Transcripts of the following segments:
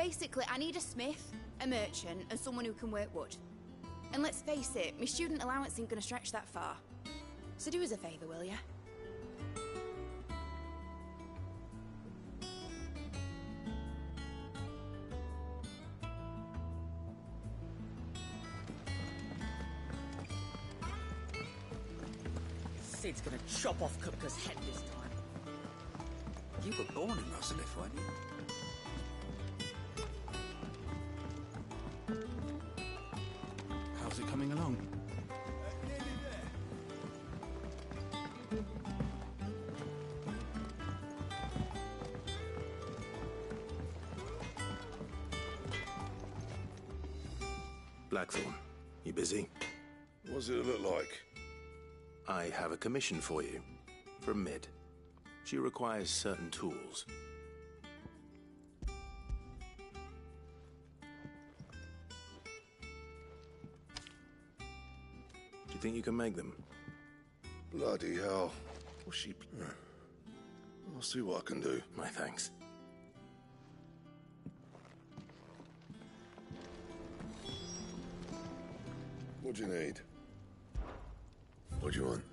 Basically, I need a smith, a merchant, and someone who can work wood. And let's face it, my student allowance ain't gonna stretch that far. So do us a favour, will ya? Sid's gonna chop off Kupka's head this time. You were born in Rosalith, weren't you? How's it coming along? Blackthorn, you busy? What does it look like? I have a commission for you. From Mid. She requires certain tools. Do you think you can make them? Bloody hell. What's she... I'll see what I can do. My thanks. What do you need? What do you want?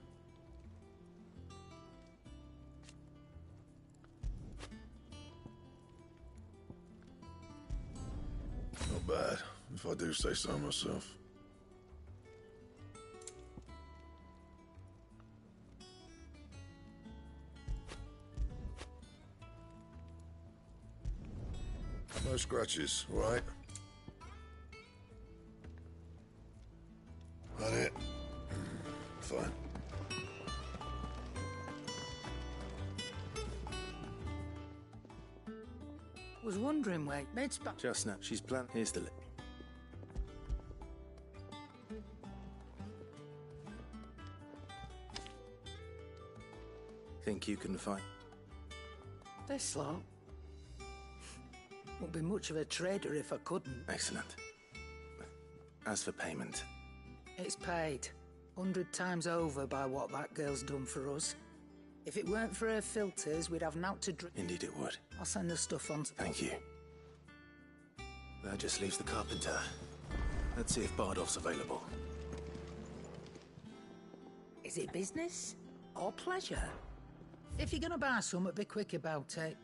Not bad, if I do say so myself. No scratches, all right? That it? Fine. Was wondering where Mid's back. Just now, she's planned. Here's the list. Think you can find... This lot. Wouldn't be much of a trader if I couldn't. Excellent. As for payment... It's paid 100 times over by what that girl's done for us. If it weren't for her filters, we'd have naught to drink. Indeed it would. I'll send the stuff on to... Thank you. That just leaves the carpenter. Let's see if Bardolph's available. Is it business or pleasure? If you're gonna buy something, be quick about it.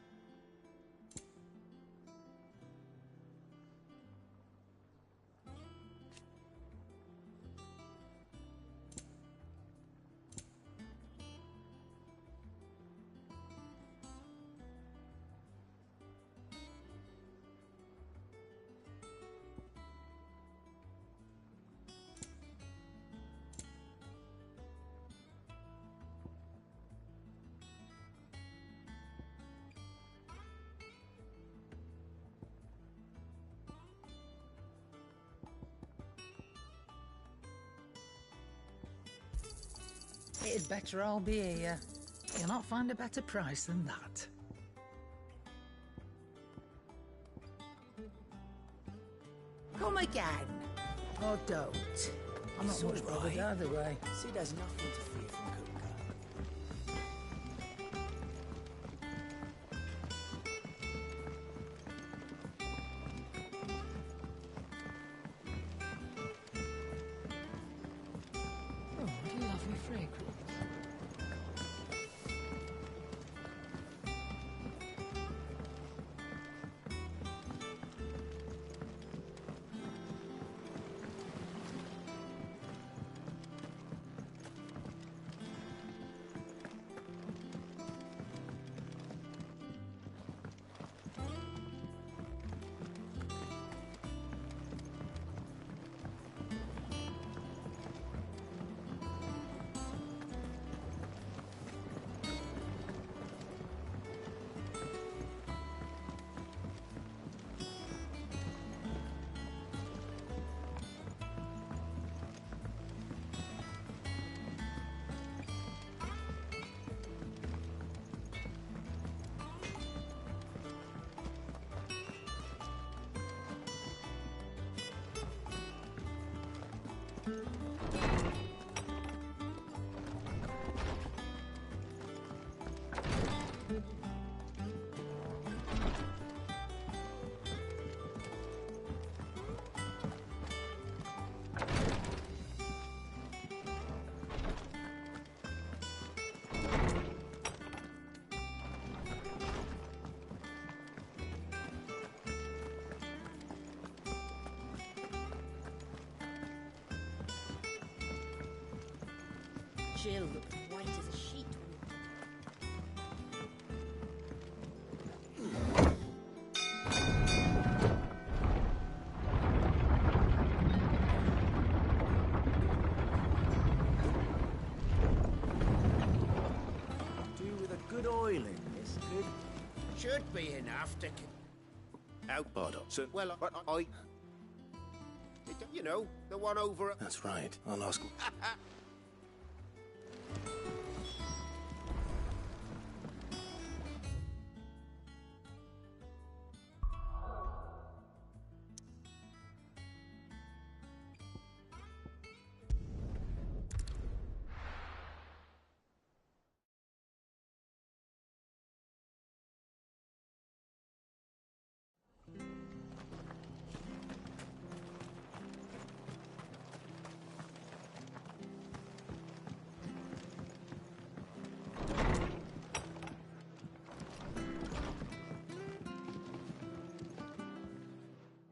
It'd better all be here. You'll not find a better price than that. Come again. Or don't. I'm not much bothered either way. Sid has nothing to fear from Kupka. Oh, what a lovely fragrance. Jill looked white as a sheet. Do with a good oil in this, good? Should be enough to... Out. Bardo. So, well, I... You know, the one over at... That's right. I'll ask him.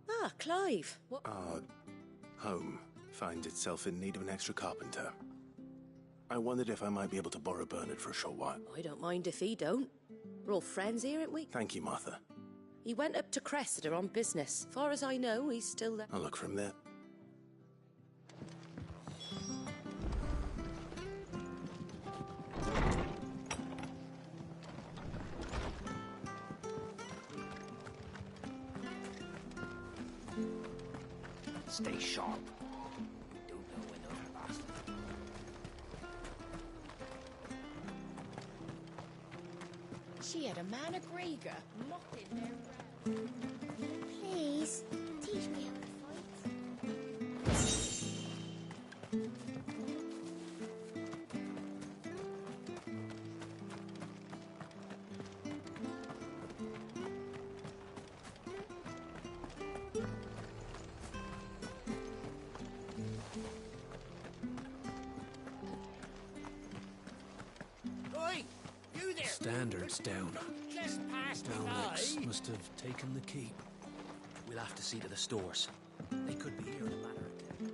Ah, Clive. What? Our home finds itself in need of an extra carpenter. I wondered if I might be able to borrow Bernard for a short while. I don't mind if he don't. We're all friends here, aren't we? Thank you, Martha. He went up to Cressida on business. Far as I know, he's still there. I'll look for him there. Stay sharp. You don't know when those bastards... She had a man of Grieger locked in there. Please, teach me how to fight. Oi! You there! Standards down. Just past me Alex by. must have taken the keep. We'll have to see to the stores. They could be here in a matter of days.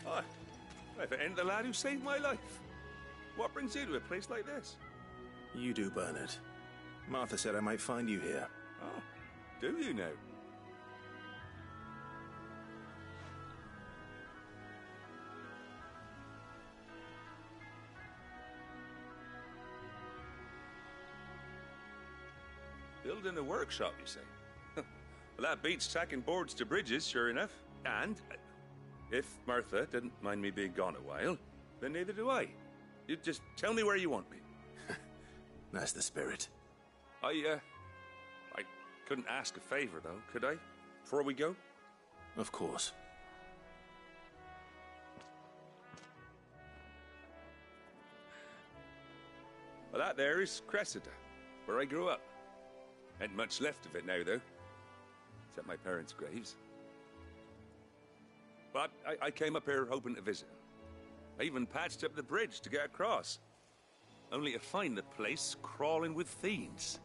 Hi. If it ain't the lad who saved my life. What brings you to a place like this? You do, Bernard. Martha said I might find you here. Oh, do you now? Building a workshop, you say? Well, that beats tacking boards to bridges, sure enough. And if Martha didn't mind me being gone a while, then neither do I. You just tell me where you want me. That's the spirit. I couldn't ask a favor, though, could I? Before we go? Of course. Well, that there is Cressida, where I grew up. Ain't much left of it now, though. Except my parents' graves. But I came up here hoping to visit them. I even patched up the bridge to get across. Only to find the place crawling with fiends.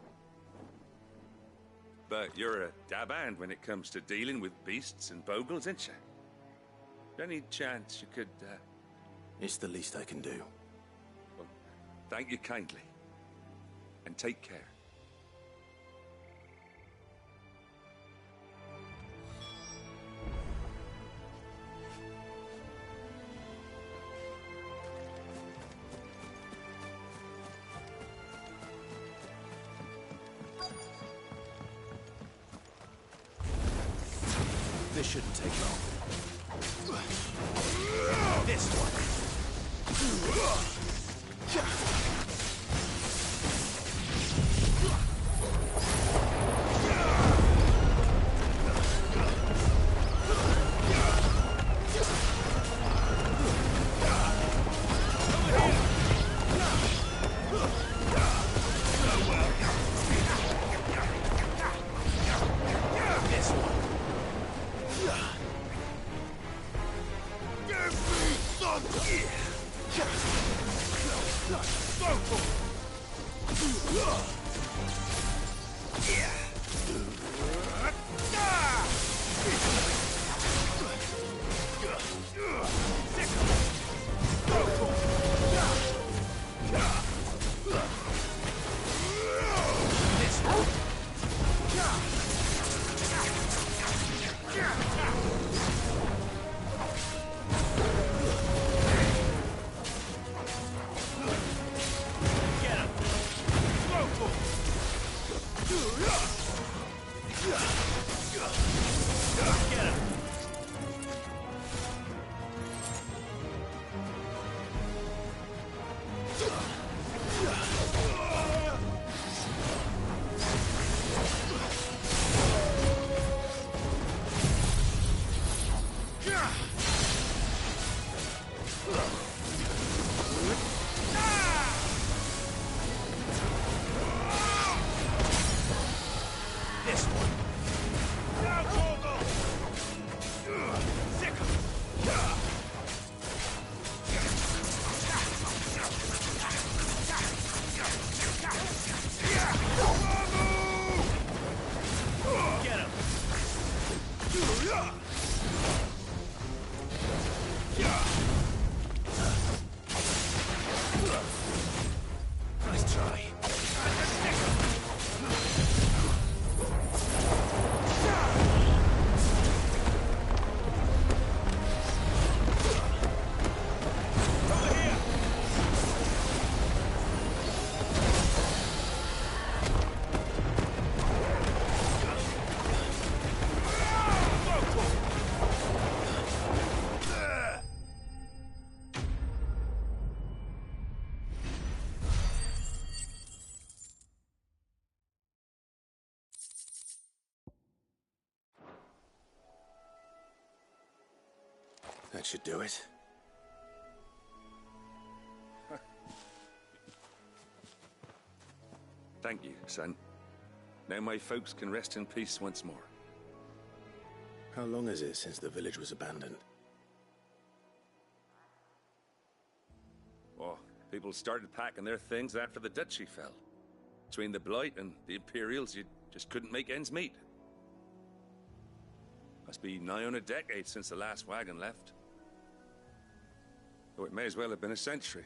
But you're a dab hand when it comes to dealing with beasts and bogles, ain't you? Any chance you could, It's the least I can do. Well, thank you kindly. And take care. This shouldn't take long. This one. That should do it. Thank you, son. Now my folks can rest in peace once more. How long is it since the village was abandoned? Oh, people started packing their things after the duchy fell. Between the Blight and the Imperials, you just couldn't make ends meet. Must be nigh on a decade since the last wagon left. Oh, it may as well have been a century,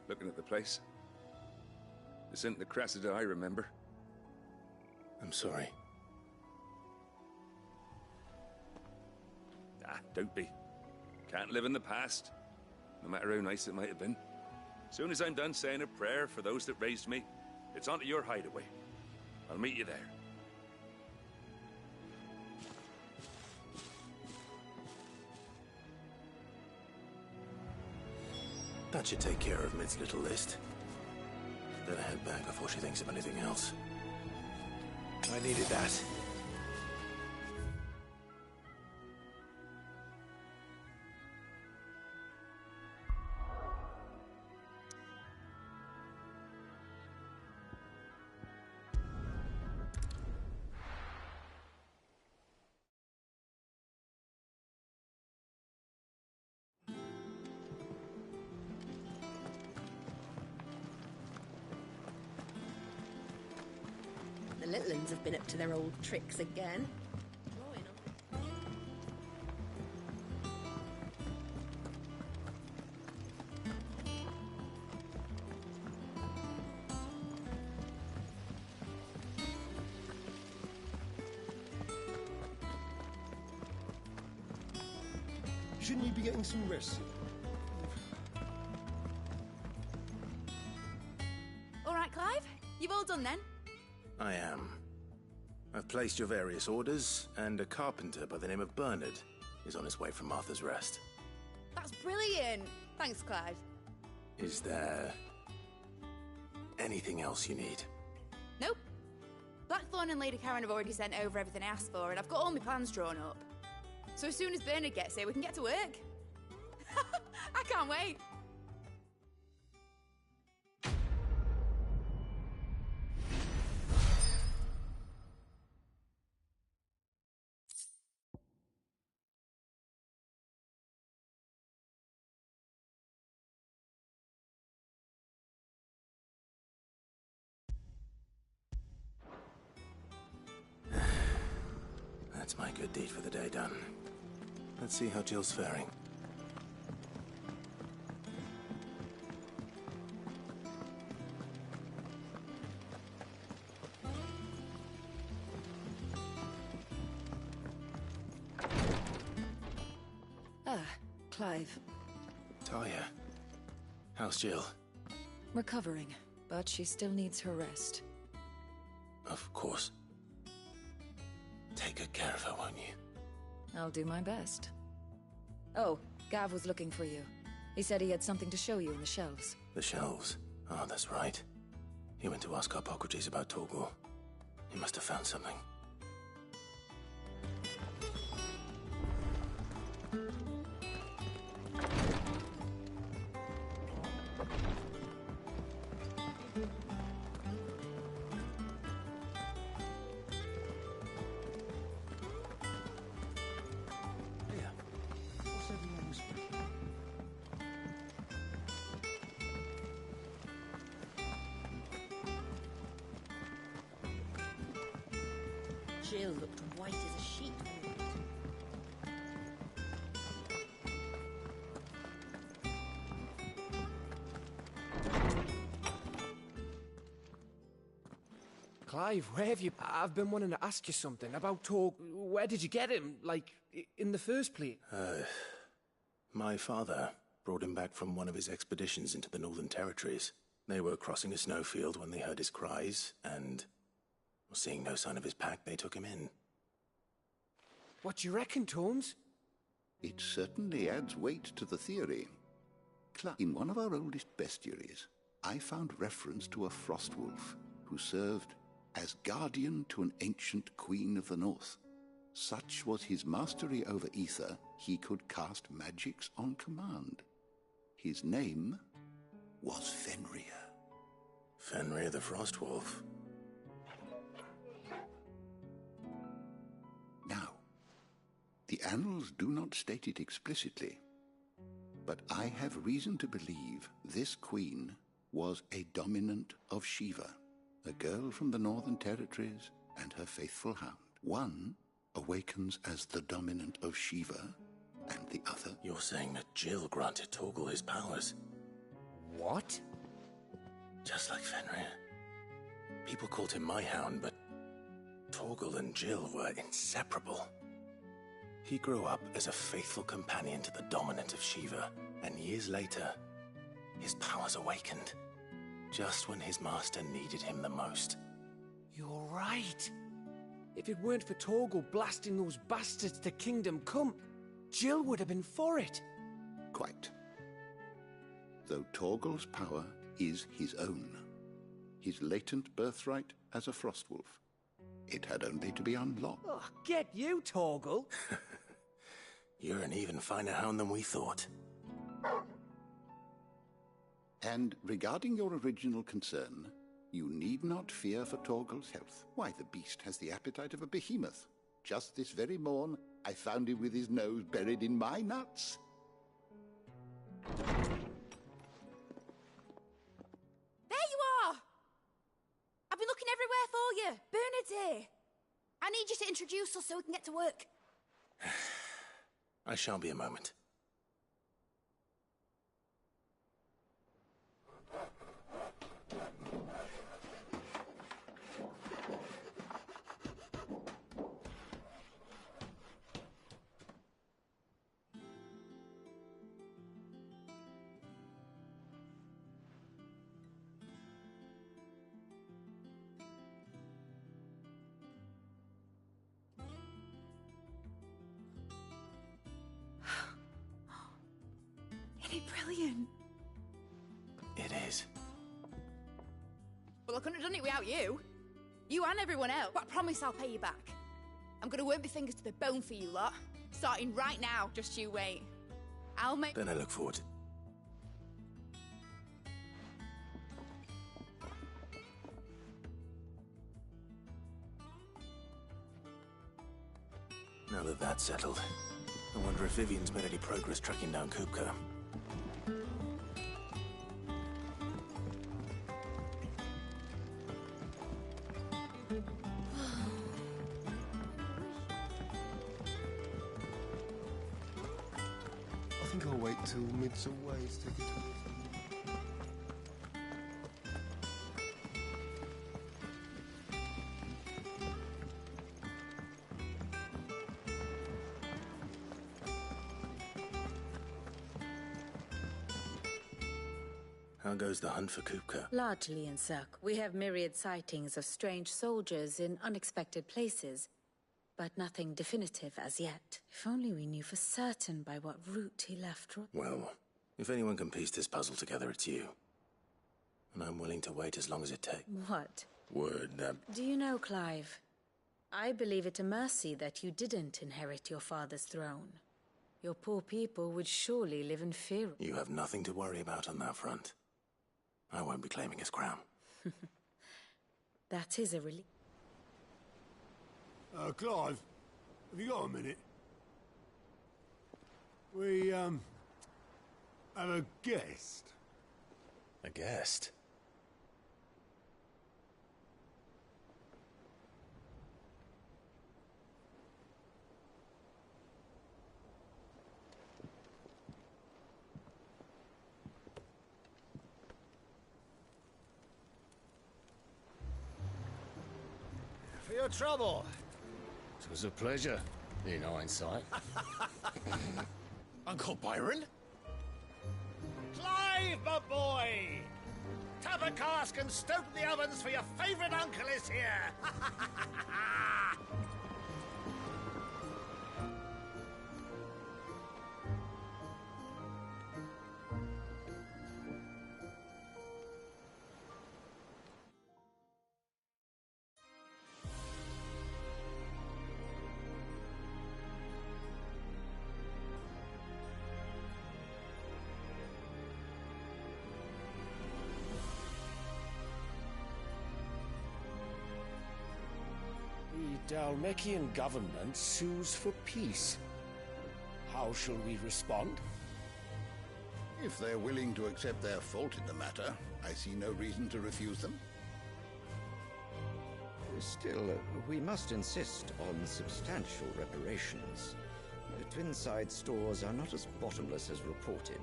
looking at the place. This isn't the Cressida I remember. I'm sorry. Ah, don't be. Can't live in the past, no matter how nice it might have been. Soon as I'm done saying a prayer for those that raised me, it's onto your hideaway. I'll meet you there. That should take care of Mid's little list. Better head back before she thinks of anything else. I needed that. The little uns have been up to their old tricks again. Shouldn't you be getting some rest? All right, Clive. You've all done then? I am. I've placed your various orders, and a carpenter by the name of Bernard is on his way from Martha's Rest. That's brilliant. Thanks, Clive. Is there anything else you need? Nope. Blackthorn and Lady Karen have already sent over everything I asked for, and I've got all my plans drawn up. So as soon as Bernard gets here, we can get to work. I can't wait. That's my good deed for the day done. Let's see how Jill's faring. Ah, Clive. Talia. How's Jill? Recovering, but she still needs her rest. Of course. Take good care of her, won't you? I'll do my best. Oh, Gav was looking for you. He said he had something to show you in the shelves. The shelves? Oh, that's right. He went to ask Harpocrates about Torgal. He must have found something. Jill looked white as a sheet. Clive, where have you... I've been wanting to ask you something about Torg. Where did you get him? Like, in the first place? My father brought him back from one of his expeditions into the Northern Territories. They were crossing a snowfield when they heard his cries, and seeing no sign of his pack, they took him in. What do you reckon, Tomes? It certainly adds weight to the theory. In one of our oldest bestiaries, I found reference to a frostwolf who served as guardian to an ancient queen of the north. Such was his mastery over ether, he could cast magics on command. His name was Fenrir. Fenrir the Frostwolf. Now, the annals do not state it explicitly, but I have reason to believe this queen was a dominant of Shiva, a girl from the Northern Territories and her faithful hound. One awakens as the dominant of Shiva, and the other... You're saying that Jill granted Torgal his powers? What? Just like Fenrir. People called him my hound, but Torgal and Jill were inseparable. He grew up as a faithful companion to the dominant of Shiva, and years later, his powers awakened, just when his master needed him the most. You're right. If it weren't for Torgal blasting those bastards to Kingdom Come, Jill would have been for it. Quite. Though Torgal's power is his own, his latent birthright as a Frostwolf. It had only to be unlocked. Oh, get you, Torgal! You're an even finer hound than we thought. And regarding your original concern, you need not fear for Torgal's health. Why, the beast has the appetite of a behemoth. Just this very morn, I found him with his nose buried in my nuts. There you are! I've been looking everywhere for you. Bernard's here. I need you to introduce us so we can get to work. I shall be a moment. Isn't it brilliant? It is. Well, I couldn't have done it without you. You and everyone else. But I promise I'll pay you back. I'm gonna work my fingers to the bone for you lot. Starting right now, just you wait. I'll make... Then I look forward to... Now that that's settled, I wonder if Vivian's made any progress tracking down Kupka. I think I'll wait till Midsummer Ways to get to it. How goes the hunt for Kupka? Largely in circle. We have myriad sightings of strange soldiers in unexpected places, but nothing definitive as yet. If only we knew for certain by what route he left. Well, if anyone can piece this puzzle together, it's you. And I'm willing to wait as long as it takes. What? Word that... Do you know, Clive? I believe it a mercy that you didn't inherit your father's throne. Your poor people would surely live in fear. You have nothing to worry about on that front. I won't be claiming his crown. That is a relief. Clive, have you got a minute? We, have a guest. A guest? For your trouble. It was a pleasure, in hindsight. Uncle Byron? Clive, my boy! Tap a cask and stoke the ovens for your favourite uncle is here! Dalmekian government sues for peace. How shall we respond? If they're willing to accept their fault in the matter, I see no reason to refuse them. Still, we must insist on substantial reparations. Twinside stores are not as bottomless as reported.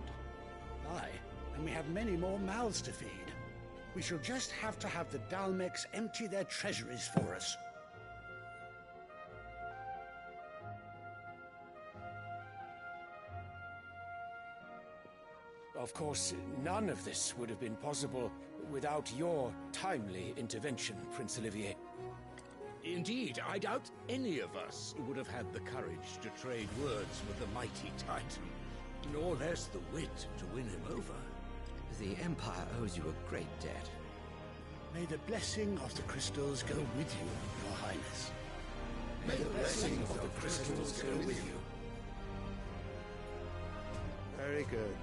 Aye, and we have many more mouths to feed. We shall just have to have the Dalmex empty their treasuries for us. Of course, none of this would have been possible without your timely intervention, Prince Olivier. Indeed, I doubt any of us would have had the courage to trade words with the mighty Titan, nor less the wit to win him over. The Empire owes you a great debt. May the blessing of the crystals go with you, Your Highness. May the blessing of the crystals go with you. Very good.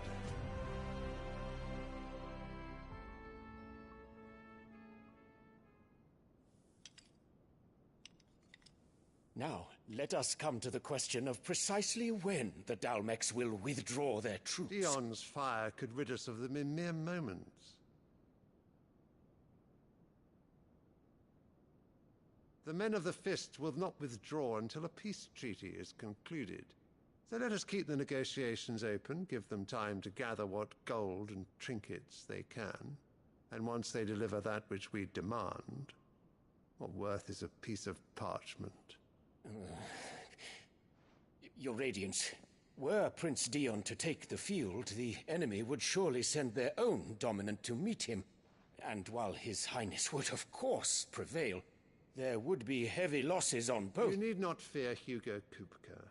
Now, let us come to the question of precisely when the Dalmex will withdraw their troops. Dion's fire could rid us of them in mere moments. The men of the Fist will not withdraw until a peace treaty is concluded. So let us keep the negotiations open, give them time to gather what gold and trinkets they can, and once they deliver that which we demand, what worth is a piece of parchment? Your Radiance, were Prince Dion to take the field, the enemy would surely send their own dominant to meet him. And while His Highness would of course prevail, there would be heavy losses on both. You need not fear Hugo Kupka.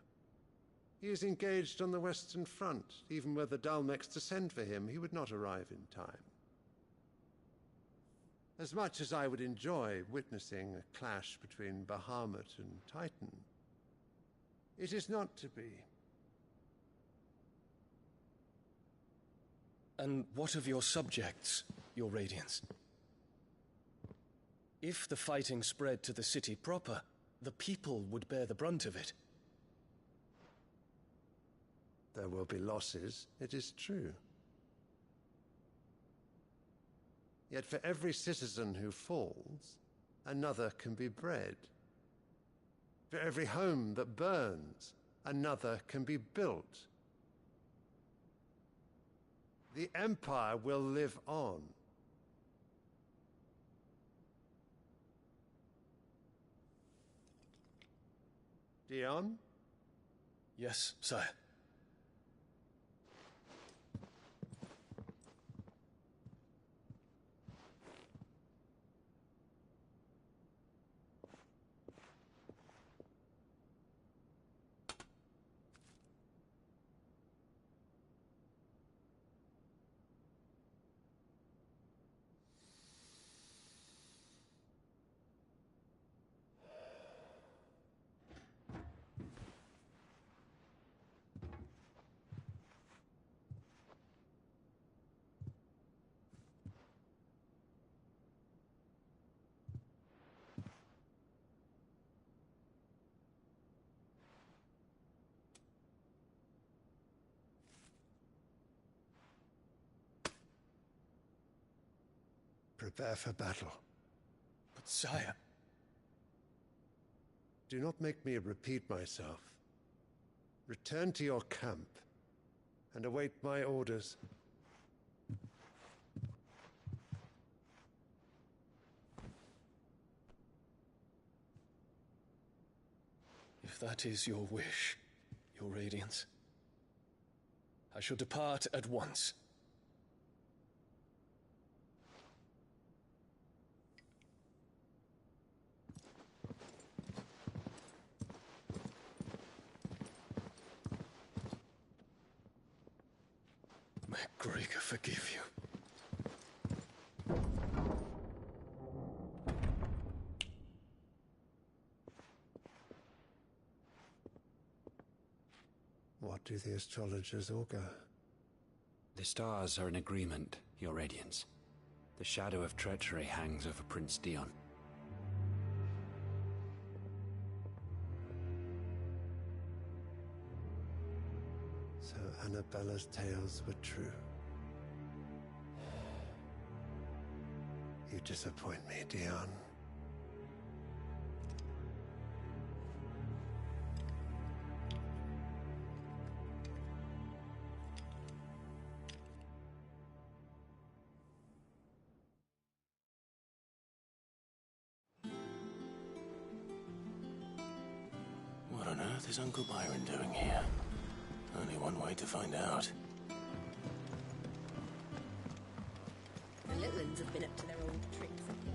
He is engaged on the Western Front. Even were the Dalmex to send for him, he would not arrive in time. As much as I would enjoy witnessing a clash between Bahamut and Titan, it is not to be. And what of your subjects, Your Radiance? If the fighting spread to the city proper, the people would bear the brunt of it. There will be losses, it is true. Yet for every citizen who falls, another can be bred. For every home that burns, another can be built. The Empire will live on. Dion? Yes, sire. Prepare for battle. But sire... Do not make me repeat myself. Return to your camp and await my orders. If that is your wish, Your Radiance, I shall depart at once. MacGregor forgive you. What do the astrologers augur? The stars are in agreement, Your Radiance. The shadow of treachery hangs over Prince Dion. So Annabella's tales were true. You disappoint me, Dion. What on earth is Uncle Byron doing here? Only one way to find out. The little ones have been up to their old tricks up here.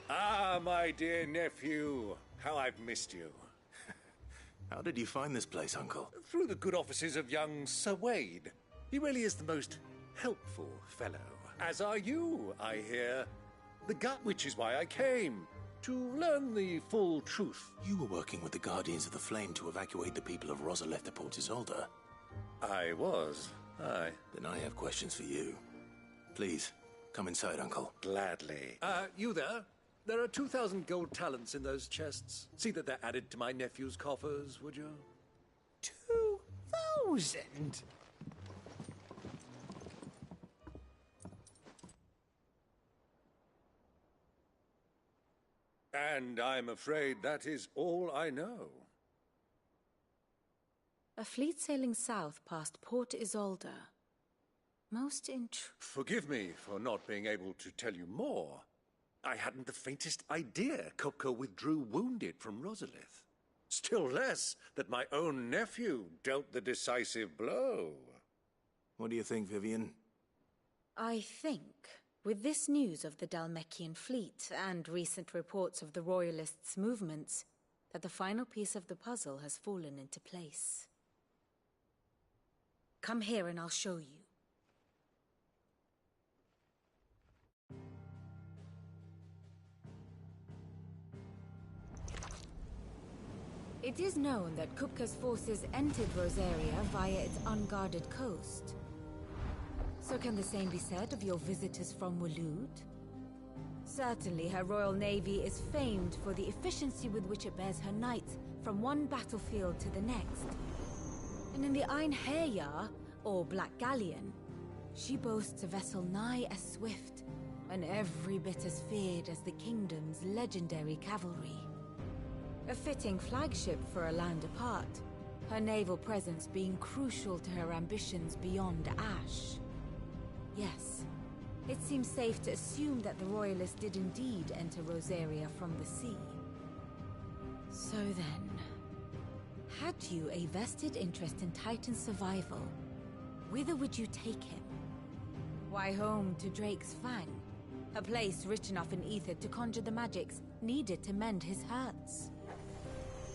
Ah, my dear nephew, how I've missed you. How did you find this place, Uncle? Through the good offices of young Sir Wade. He really is the most helpful fellow. As are you, I hear. Which is why I came. To learn the full truth. You were working with the Guardians of the Flame to evacuate the people of Rosalith de Port Isolde. I was. Aye. Then I have questions for you. Please, come inside, Uncle. Gladly. You there? There are 2,000 gold talents in those chests. See that they're added to my nephew's coffers, would you? 2,000? And I'm afraid that is all I know. A fleet sailing south past Port Isolde. Most Forgive me for not being able to tell you more. I hadn't the faintest idea Kupka withdrew wounded from Rosalith. Still less that my own nephew dealt the decisive blow. What do you think, Vivian? I think, with this news of the Dhalmekian fleet and recent reports of the Royalists' movements, that the final piece of the puzzle has fallen into place. Come here and I'll show you. It is known that Kupka's forces entered Rosaria via its unguarded coast. So can the same be said of your visitors from Waloed? Certainly her Royal Navy is famed for the efficiency with which it bears her knights from one battlefield to the next. And in the Einherjar, or Black Galleon, she boasts a vessel nigh as swift and every bit as feared as the kingdom's legendary cavalry. A fitting flagship for a land apart, her naval presence being crucial to her ambitions beyond Ash. Yes, it seems safe to assume that the Royalists did indeed enter Rosaria from the sea. So then, had you a vested interest in Titan's survival, whither would you take him? Why, home to Drake's Fang, a place rich enough in ether to conjure the magics needed to mend his hurts.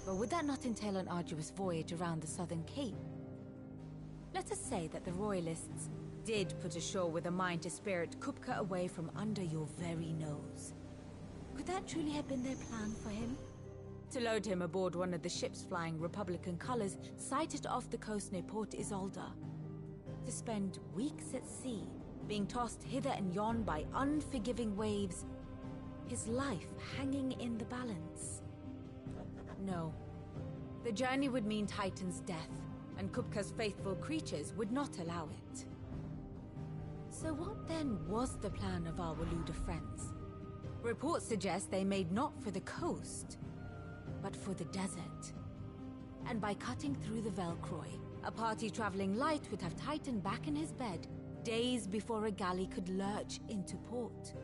But would that not entail an arduous voyage around the southern cape? Let us say that the Royalists did put ashore with a mind to spirit Kupka away from under your very nose. Could that truly have been their plan for him? To load him aboard one of the ships flying Republican colors sighted off the coast near Port Isolde. To spend weeks at sea, being tossed hither and yon by unforgiving waves, his life hanging in the balance. No. The journey would mean Titan's death, and Kupka's faithful creatures would not allow it. So what then was the plan of our Waloed friends? Reports suggest they made not for the coast, but for the desert. And by cutting through the Velcroy, a party traveling light would have Titan back in his bed days before a galley could lurch into port.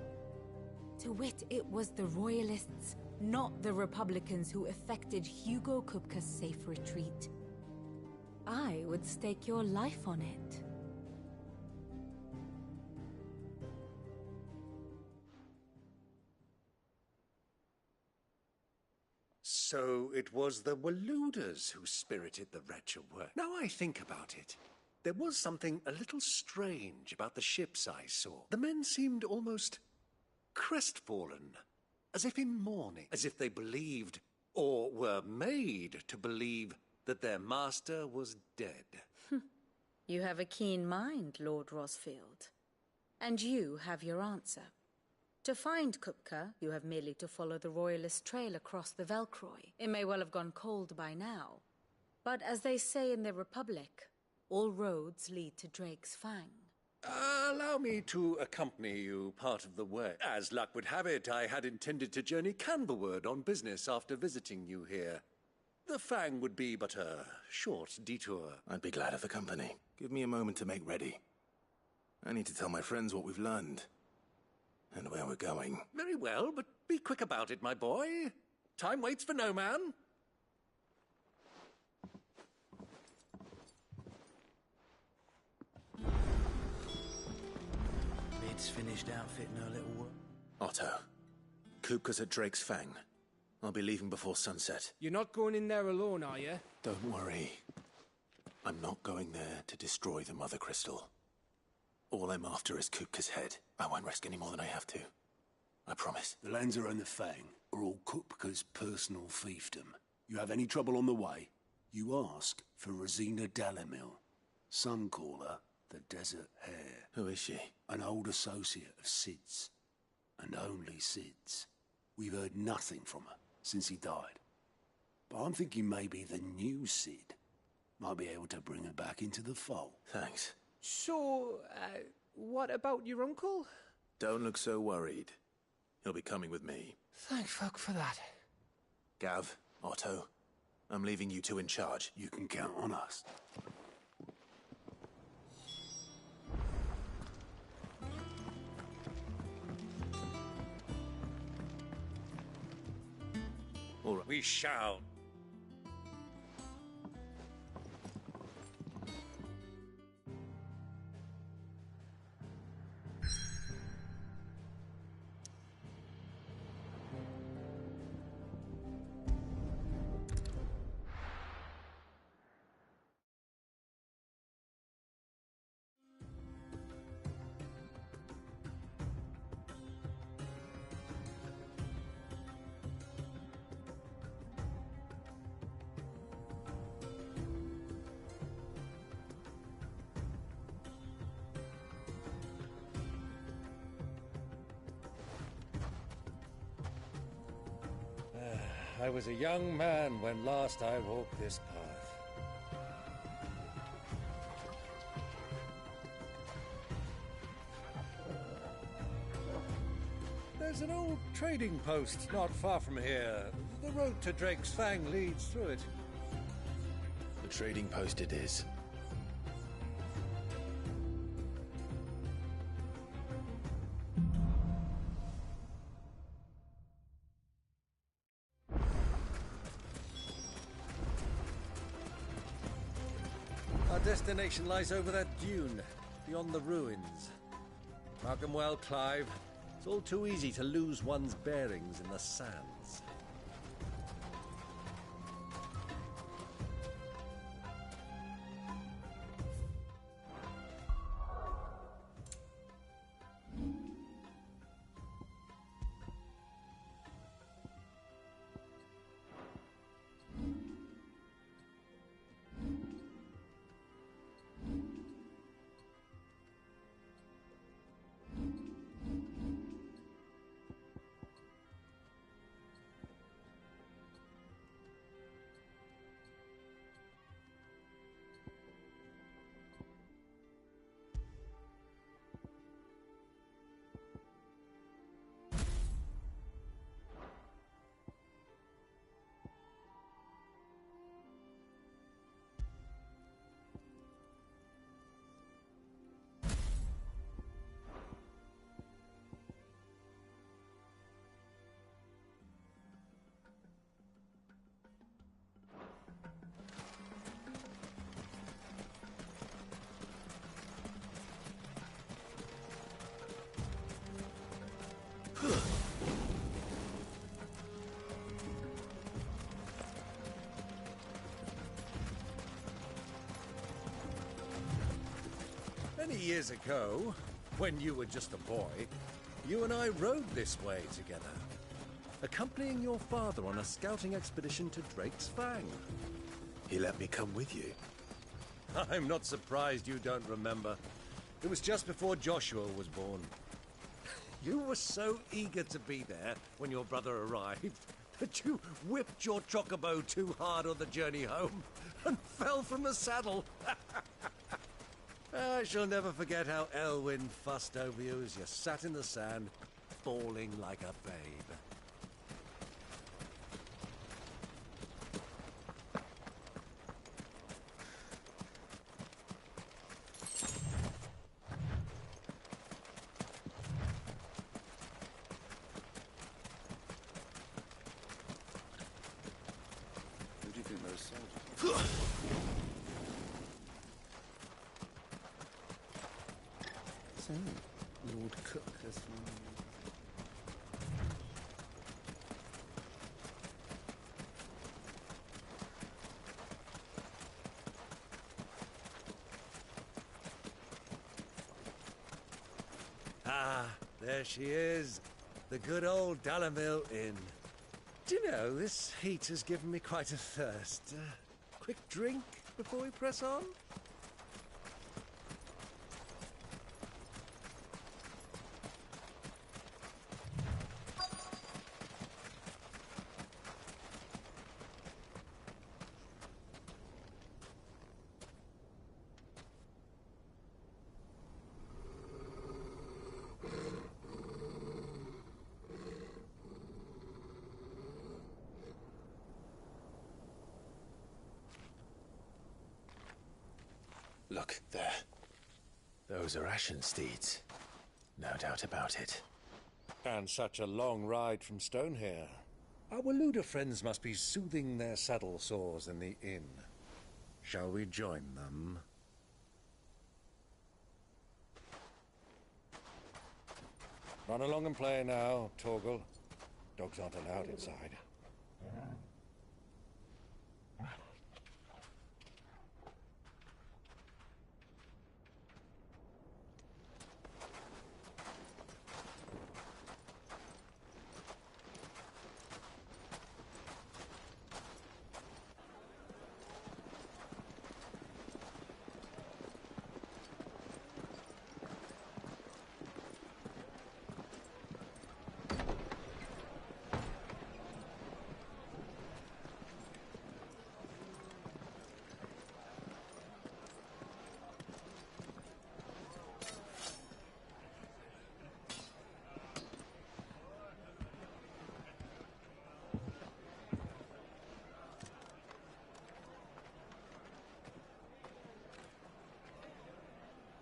To wit, it was the Royalists, not the Republicans, who effected Hugo Kupka's safe retreat. I would stake your life on it. So it was the Waloeders who spirited the wretch away. Now I think about it. There was something a little strange about the ships I saw. The men seemed almost crestfallen, as if in mourning, as if they believed, or were made to believe, that their master was dead. You have a keen mind, Lord Rosfield. And you have your answer. To find Kupka, you have merely to follow the Royalist trail across the Velcroy. It may well have gone cold by now. But as they say in the Republic, all roads lead to Drake's Fang. Allow me to accompany you part of the way. As luck would have it, I had intended to journey Canverward on business after visiting you here. The Fang would be but a short detour. I'd be glad of the company. Give me a moment to make ready. I need to tell my friends what we've learned. And where we're going. Very well, but be quick about it, my boy. Time waits for no man. Lid's finished outfitting her little work. Otto, Kupka's at Drake's Fang. I'll be leaving before sunset. You're not going in there alone, are you? Don't worry. I'm not going there to destroy the Mother Crystal. All I'm after is Kupka's head. I won't risk any more than I have to. I promise. The Lancer and the Fang are all Kupka's personal fiefdom. You have any trouble on the way, you ask for Rosina Dalimil. Some call her the Desert Hare. Who is she? An old associate of Sid's. And only Sid's. We've heard nothing from her since he died. But I'm thinking maybe the new Sid might be able to bring her back into the fold. Thanks. So, what about your uncle? Don't look so worried. He'll be coming with me. Thank fuck for that. Gav, Otto, I'm leaving you two in charge. You can count on us. All right. We shall. I was a young man when last I walked this path. There's an old trading post not far from here. The road to Drake's Fang leads through it. The trading post it is. Our destination lies over that dune, beyond the ruins. Mark 'em well, Clive. It's all too easy to lose one's bearings in the sands. Many years ago, when you were just a boy, you and I rode this way together, accompanying your father on a scouting expedition to Drake's Fang. He let me come with you. I'm not surprised you don't remember. It was just before Joshua was born. You were so eager to be there when your brother arrived that you whipped your chocobo too hard on the journey home and fell from the saddle. I shall never forget how Elwyn fussed over you as you sat in the sand, bawling like a babe. Who do you think those soldiers are? So, Lord Cook has Ah, there she is. The good old Dalamil Inn. Do you know, this heat has given me quite a thirst. Quick drink before we press on? Look, there. Those are Ashen steeds. No doubt about it. And such a long ride from Stonehair. Our Waluda friends must be soothing their saddle sores in the inn. Shall we join them? Run along and play now, Torgal. Dogs aren't allowed inside.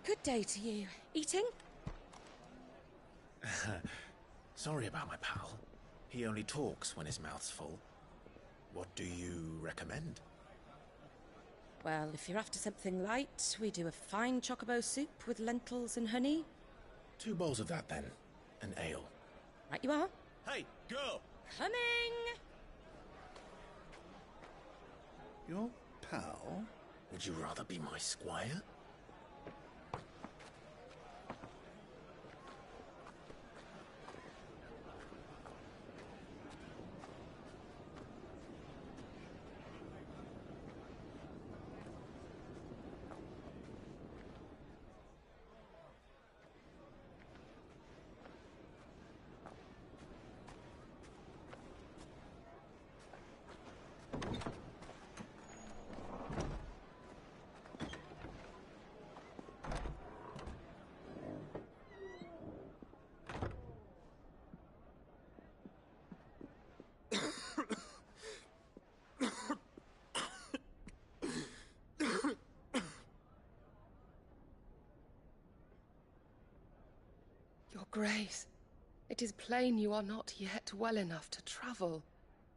Good day to you. Eating? Sorry about my pal. He only talks when his mouth's full. What do you recommend? Well, if you're after something light, we do a fine chocobo soup with lentils and honey. 2 bowls of that, then. An ale. Right you are. Hey, girl! Coming! Your pal? Would you rather be my squire? Your Grace, it is plain you are not yet well enough to travel.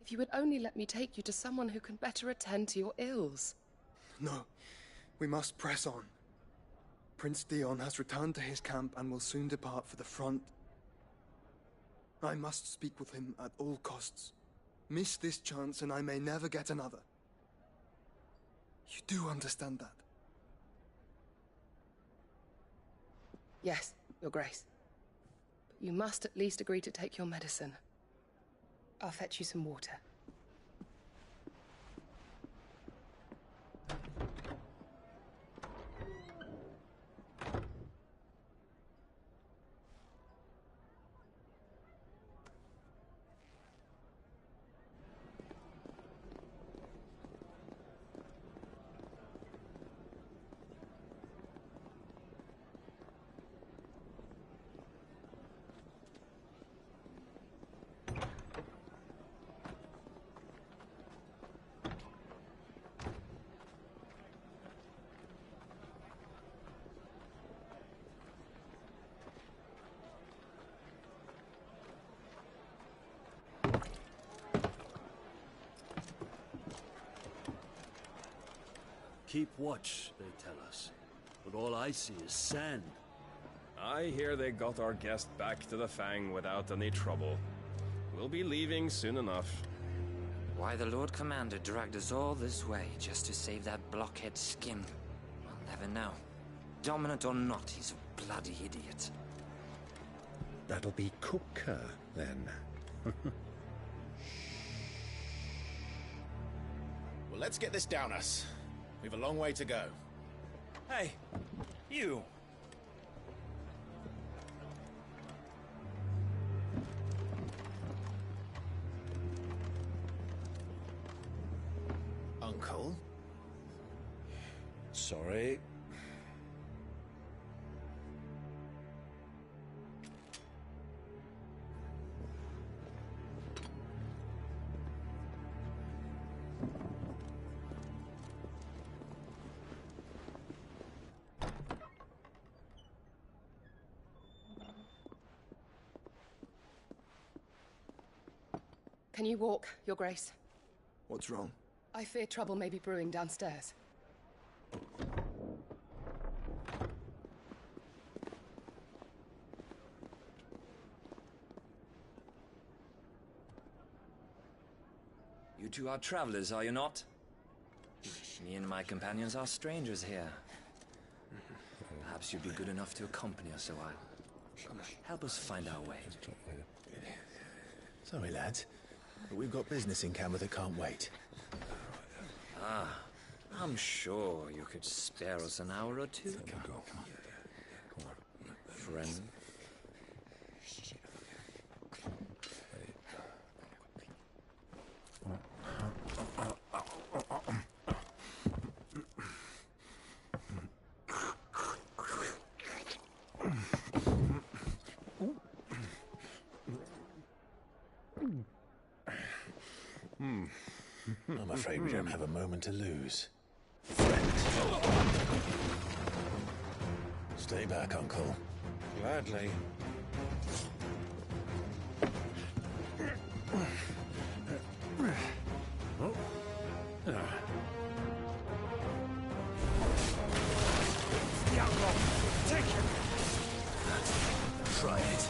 If you would only let me take you to someone who can better attend to your ills. No, we must press on. Prince Dion has returned to his camp and will soon depart for the front. I must speak with him at all costs. Miss this chance and I may never get another. You do understand that? Yes, Your Grace. But you must at least agree to take your medicine. I'll fetch you some water. Keep watch, they tell us. But all I see is sand. I hear they got our guest back to the Fang without any trouble. We'll be leaving soon enough. Why the Lord Commander dragged us all this way just to save that blockhead skin, I'll never know. Dominant or not, he's a bloody idiot. That'll be Kupka, then. Well, let's get this down us. We've a long way to go. Hey, you! Uncle? Sorry. Can you walk, Your Grace? What's wrong? I fear trouble may be brewing downstairs. You two are travelers, are you not? Me and my companions are strangers here. Perhaps you'd be good enough to accompany us a while. Help us find our way. Sorry, lads, but we've got business in Camber that can't wait. Ah, I'm sure you could spare us an hour or two. Friend. I'm afraid we don't have a moment to lose. Stay back, Uncle. Gladly. Take him! Try it.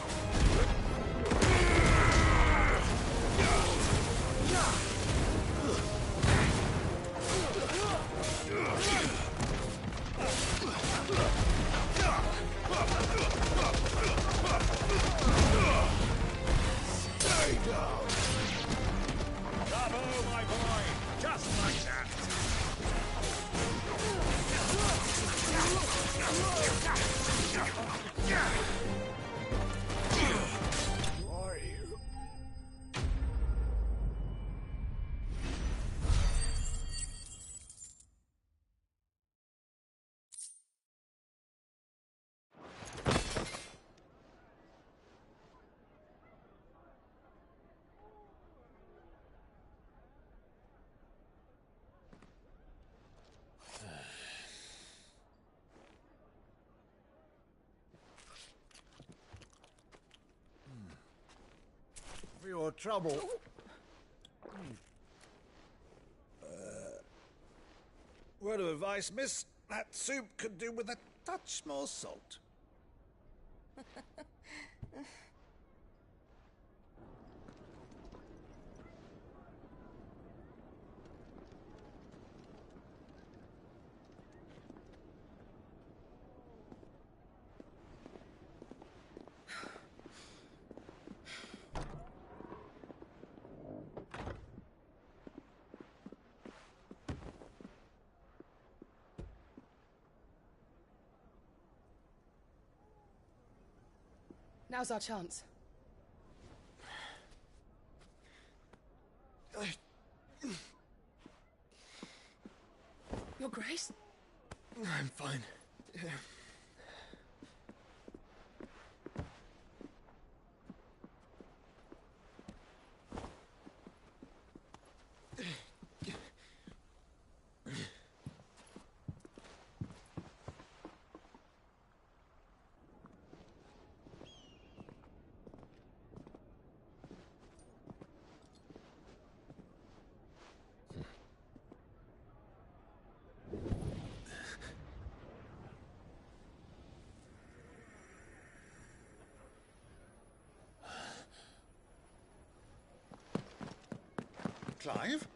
Stay down! Bravo, my boy! Just like that! Who are you? For your trouble. Word of advice, miss. That soup could do with a touch more salt. Now's our chance. Your Grace? I'm fine. Clive?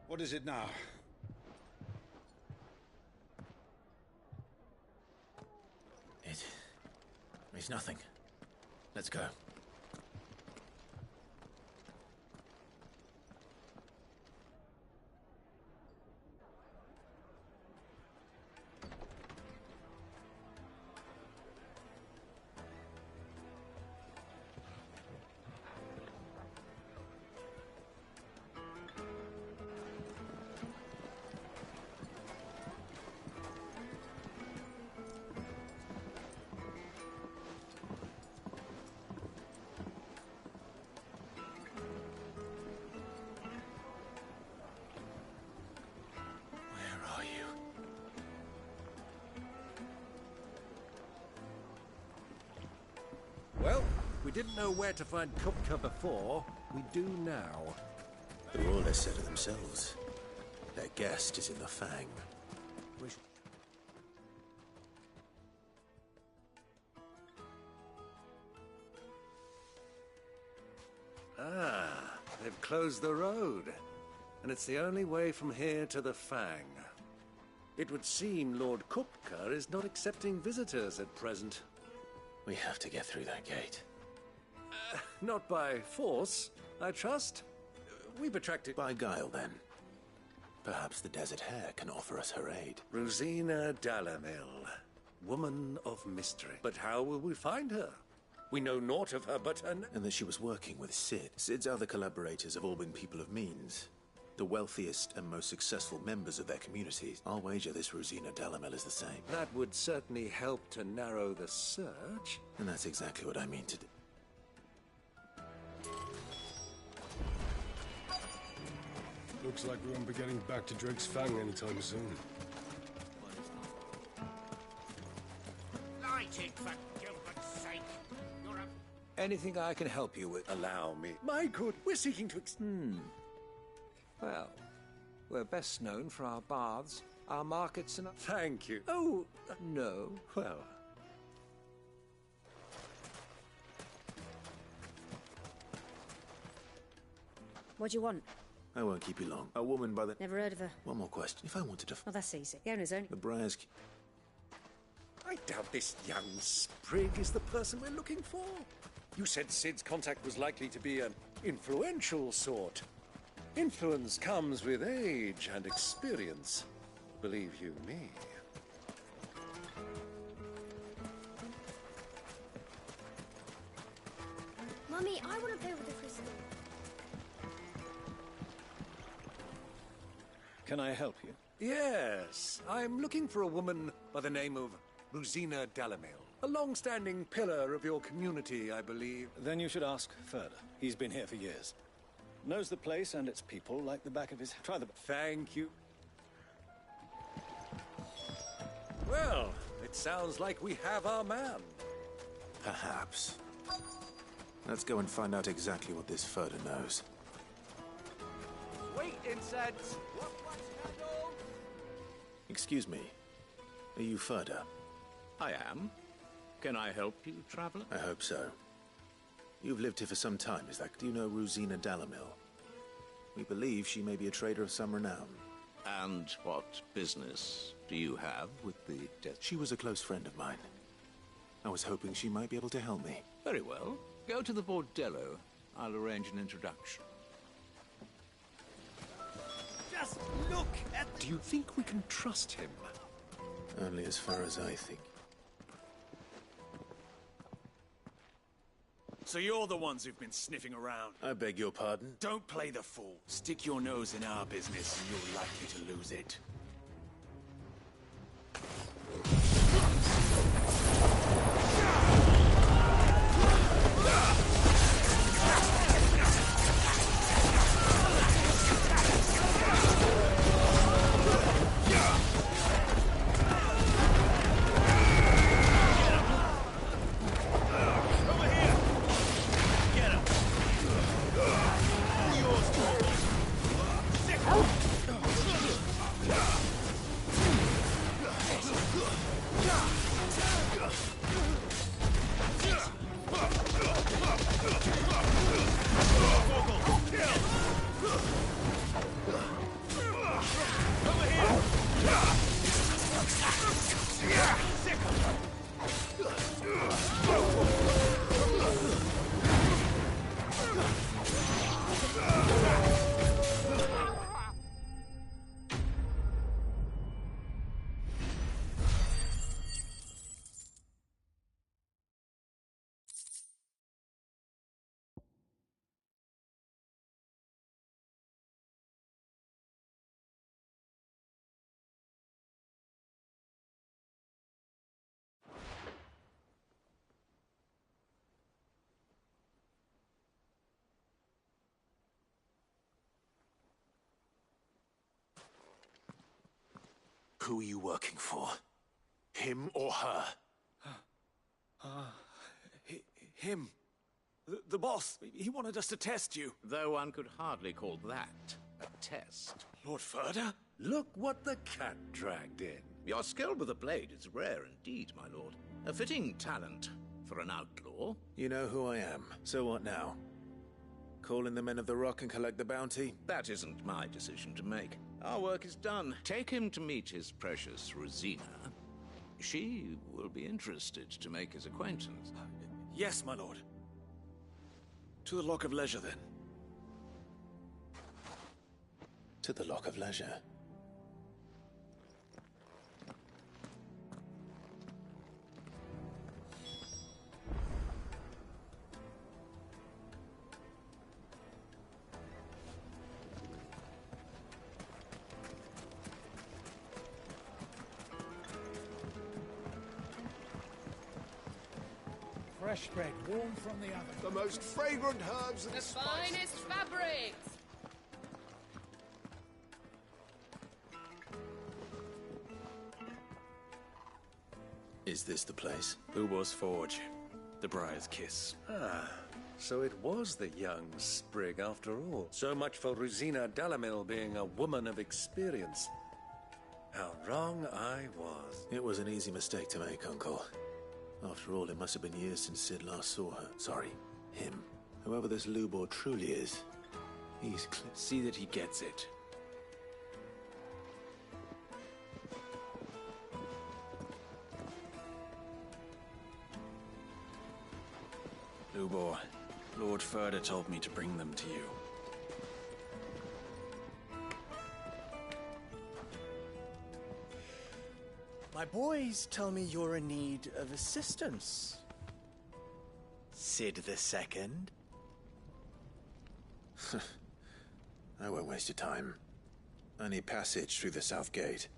What is it now? It's nothing. Let's go. Well, we didn't know where to find Kupka before. We do now. The Royalists said it themselves. Their guest is in the Fang. Ah, they've closed the road. And it's the only way from here to the Fang. It would seem Lord Kupka is not accepting visitors at present. We have to get through that gate. Not by force, I trust. We've attracted... By guile, then. Perhaps the Desert Hare can offer us her aid. Rosina Dalamil, woman of mystery. But how will we find her? We know naught of her but her... And that she was working with Cid. Cid's other collaborators have all been people of means. The wealthiest and most successful members of their communities. I'll wager this Rosina Dalamil is the same. That would certainly help to narrow the search. And that's exactly what I mean to do. Looks like we won't be getting back to Drake's Fang anytime soon. Light it, for Gilbert's sake. You're a... Anything I can help you with, allow me. My good, we're seeking to... Well, we're best known for our baths, our markets and... Thank you. Oh, no. Well... What do you want? I won't keep you long. A woman by the... Never heard of her. One more question. If I wanted to... Well, that's easy. The owner's own. The Briars... I doubt this young sprig is the person we're looking for. You said Cid's contact was likely to be an influential sort. Influence comes with age and experience. Believe you me. Mummy, I want to play with the crystal. Can I help you? Yes, I'm looking for a woman by the name of Rosina Dalamil. A long-standing pillar of your community, I believe. Then you should ask further. He's been here for years. Knows the place and its people like the back of his... Try the... Thank you. Well, it sounds like we have our man. Perhaps. Let's go and find out exactly what this Furder knows. Wait, incense! Excuse me. Are you Furder? I am. Can I help you, traveler? I hope so. You've lived here for some time, is that? Do you know Rosina Dalamil? We believe she may be a trader of some renown. And what business do you have with the death? She was a close friend of mine. I was hoping she might be able to help me. Very well. Go to the Bordello. I'll arrange an introduction. Just look at... Do you think we can trust him? Only as far as I think. So you're the ones who've been sniffing around. I beg your pardon? Don't play the fool. Stick your nose in our business and you're likely to lose it. Who are you working for? Him or her? Him. The boss. He wanted us to test you. Though one could hardly call that a test. Lord Ferda? Look what the cat dragged in. Your skill with the blade is rare indeed, my lord. A fitting talent for an outlaw. You know who I am. So what now? Call in the Men of the Rock and collect the bounty? That isn't my decision to make. Our work is done. Take him to meet his precious Rosina. She will be interested to make his acquaintance. Yes, my lord. To the Lock of Leisure, then. To the Lock of Leisure. Fresh bread, warm from the oven. The most fragrant herbs and The finest fabrics! Is this the place? Ubor's Forge. The Briar's Kiss. Ah, so it was the young sprig after all. So much for Rosina Dalamil being a woman of experience. How wrong I was. It was an easy mistake to make, Uncle. After all, it must have been years since Sid last saw her. Sorry, him. Whoever this Lubor truly is, he's See that he gets it. Lubor, Lord Ferda told me to bring them to you. My boys tell me you're in need of assistance. Sid II? I won't waste your time. I need passage through the south gate.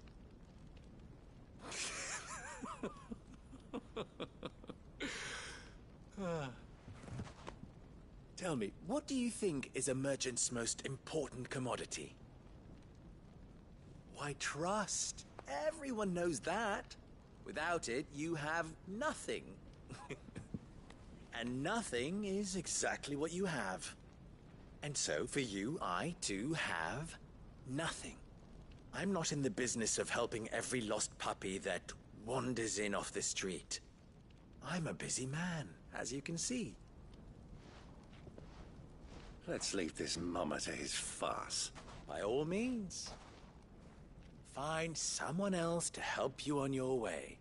Tell me, what do you think is a merchant's most important commodity? Why, trust. Everyone knows that. Without it, you have nothing. And nothing is exactly what you have. And so, for you, I, too, have nothing. I'm not in the business of helping every lost puppy that wanders in off the street. I'm a busy man, as you can see. Let's leave this mummer to his farce. By all means. Find someone else to help you on your way.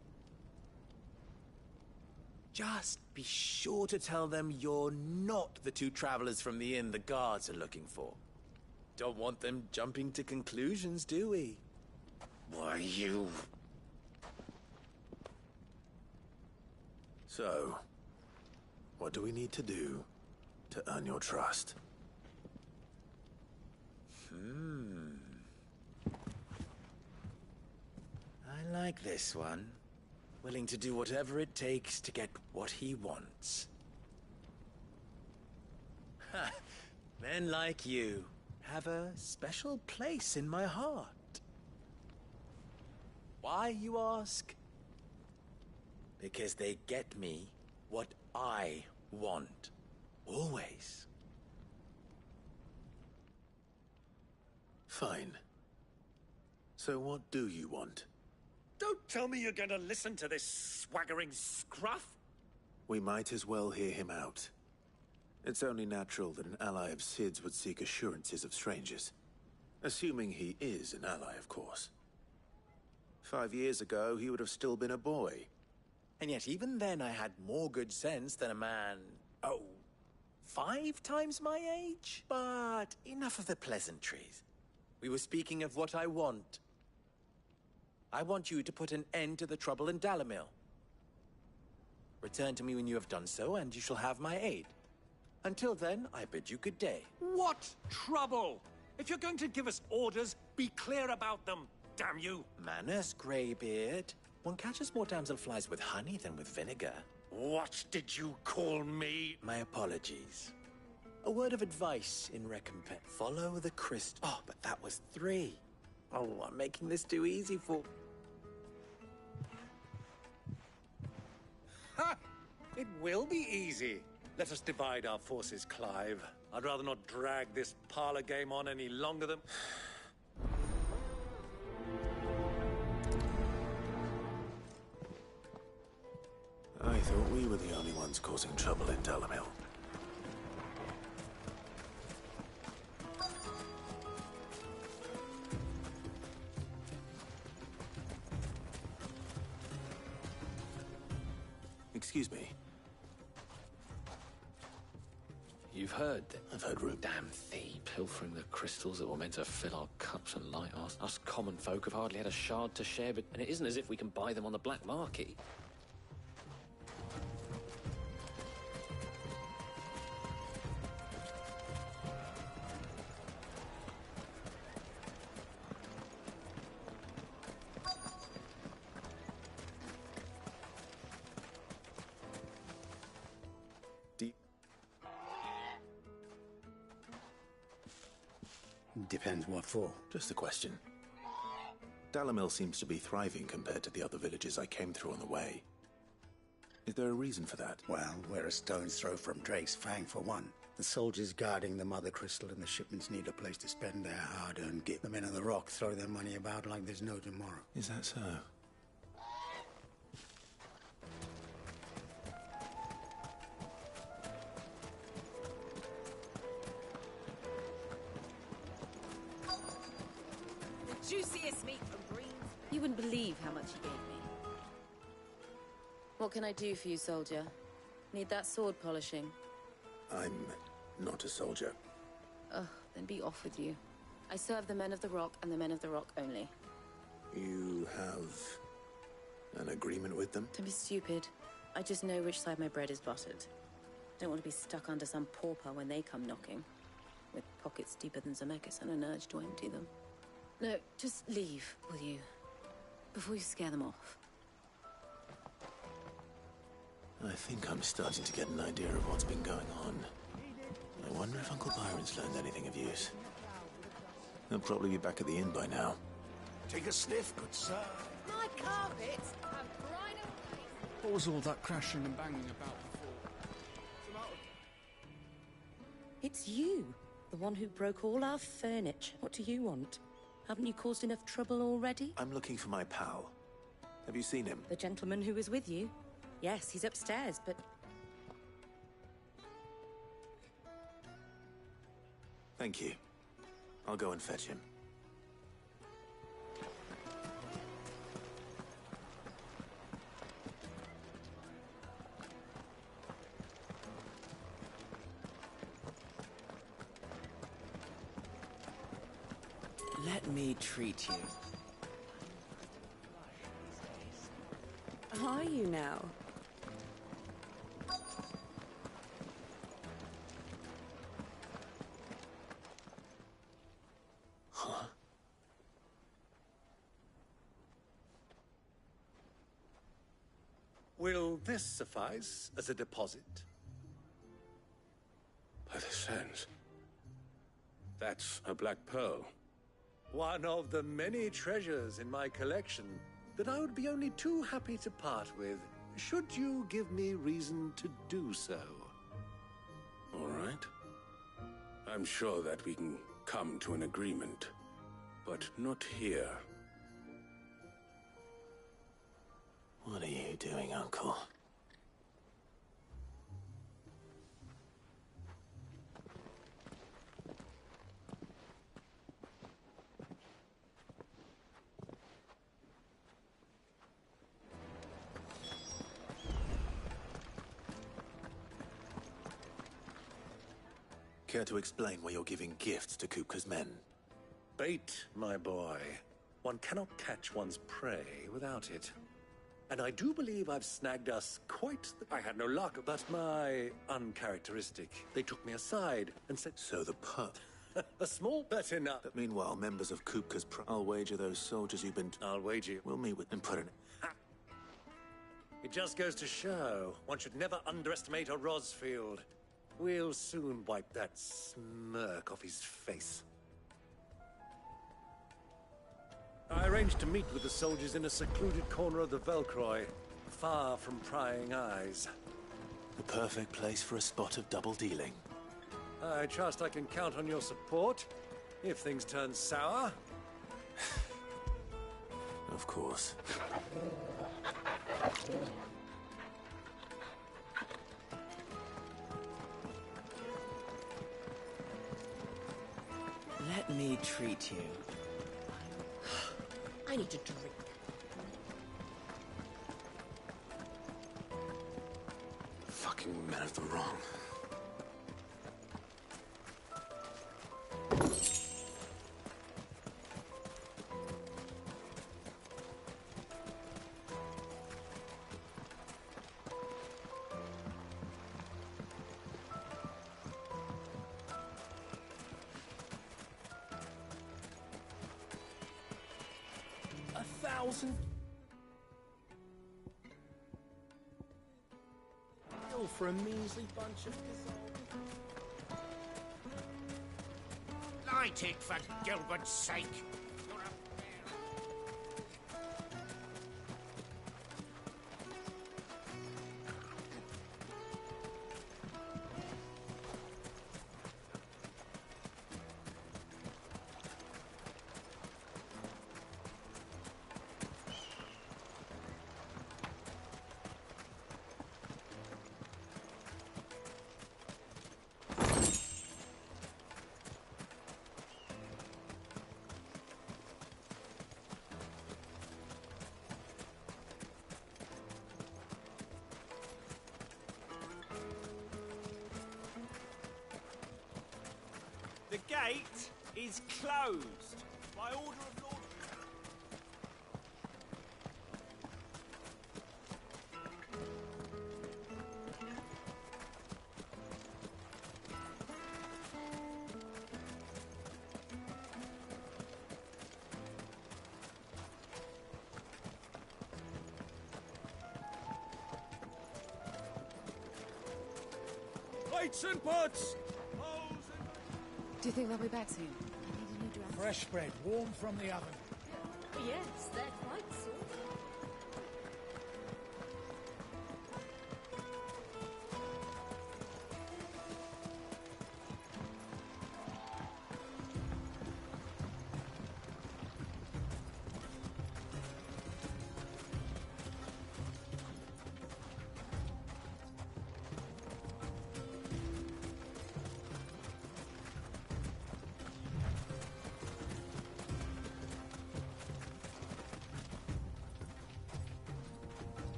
Just be sure to tell them you're not the two travelers from the inn the guards are looking for. Don't want them jumping to conclusions, do we? Why, you... So, what do we need to do to earn your trust? I like this one. Willing to do whatever it takes to get what he wants. Ha! Men like you have a special place in my heart. Why, you ask? Because they get me what I want. Always. Fine. So what do you want? Don't tell me you're going to listen to this swaggering scruff! We might as well hear him out. It's only natural that an ally of Sid's would seek assurances of strangers. Assuming he is an ally, of course. 5 years ago, he would have still been a boy. And yet even then I had more good sense than a man... 5 times my age? But enough of the pleasantries. We were speaking of what I want. I want you to put an end to the trouble in Dalimil. Return to me when you have done so, and you shall have my aid. Until then, I bid you good day. What trouble? If you're going to give us orders, be clear about them, damn you! Manners, Greybeard. One catches more damselflies with honey than with vinegar. What did you call me? My apologies. A word of advice in recompense. Follow the crystal. Oh, but that was 3. Oh, I'm making this too easy for... Ha! It will be easy. Let us divide our forces, Clive. I'd rather not drag this parlor game on any longer than... I thought we were the only ones causing trouble in Dalimil. Excuse me. You've heard? I've heard rumors. Damn thief, pilfering the crystals that were meant to fill our cups and light us. Us common folk have hardly had a shard to share, and it isn't as if we can buy them on the black market. Depends what for. Just a question. Dalimil seems to be thriving compared to the other villages I came through on the way. Is there a reason for that? Well, we're a stone's throw from Drake's Fang, for one. The soldiers guarding the Mother Crystal and the shipments need a place to spend their hard-earned gift. The men of the Rock throw their money about like there's no tomorrow. Is that so? Juiciest meat from Greens. You wouldn't believe how much he gave me. What can I do for you, soldier? Need that sword polishing? I'm not a soldier. Ugh, then be off with you. I serve the men of the Rock and the men of the Rock only. You have an agreement with them? Don't be stupid. I just know which side my bread is buttered. Don't want to be stuck under some pauper when they come knocking. With pockets deeper than Zemeckis and an urge to empty them. No, just leave, will you? Before you scare them off. I think I'm starting to get an idea of what's been going on. I wonder if Uncle Byron's learned anything of use. He'll probably be back at the inn by now. Take a sniff, good sir. My carpets have dried away. What was all that crashing and banging about before? It's you, the one who broke all our furniture. What do you want? Haven't you caused enough trouble already? I'm looking for my pal. Have you seen him? The gentleman who was with you? Yes, he's upstairs, but... Thank you. I'll go and fetch him. Let me treat you. Are you now? Huh? Will this suffice as a deposit? By the sands. That's a black pearl. One of the many treasures in my collection that I would be only too happy to part with, should you give me reason to do so. All right. I'm sure that we can come to an agreement, but not here. What are you doing, Uncle? Care to explain why you're giving gifts to Kupka's men? Bait, my boy. One cannot catch one's prey without it. And I do believe I've snagged us quite... I had no luck, but my uncharacteristic. They took me aside and said... So the pup. A small bet enough. But meanwhile, members of Kupka's I'll wager those soldiers you've been... I'll wager. We'll meet with and put an... It just goes to show, one should never underestimate a Rosfield. We'll soon wipe that smirk off his face. I arranged to meet with the soldiers in a secluded corner of the Velcroy, far from prying eyes. The perfect place for a spot of double dealing. I trust I can count on your support, if things turn sour. Of course. Let me treat you. I need a drink. Fucking men of the wrong. Bill for a measly bunch of gazelle. Light it, for Gilbert's sake. You're a The gate is closed by order of Lord... Plates and pots! Do you think they'll be back soon? Fresh bread, warm from the oven. Yes, they're quite sort.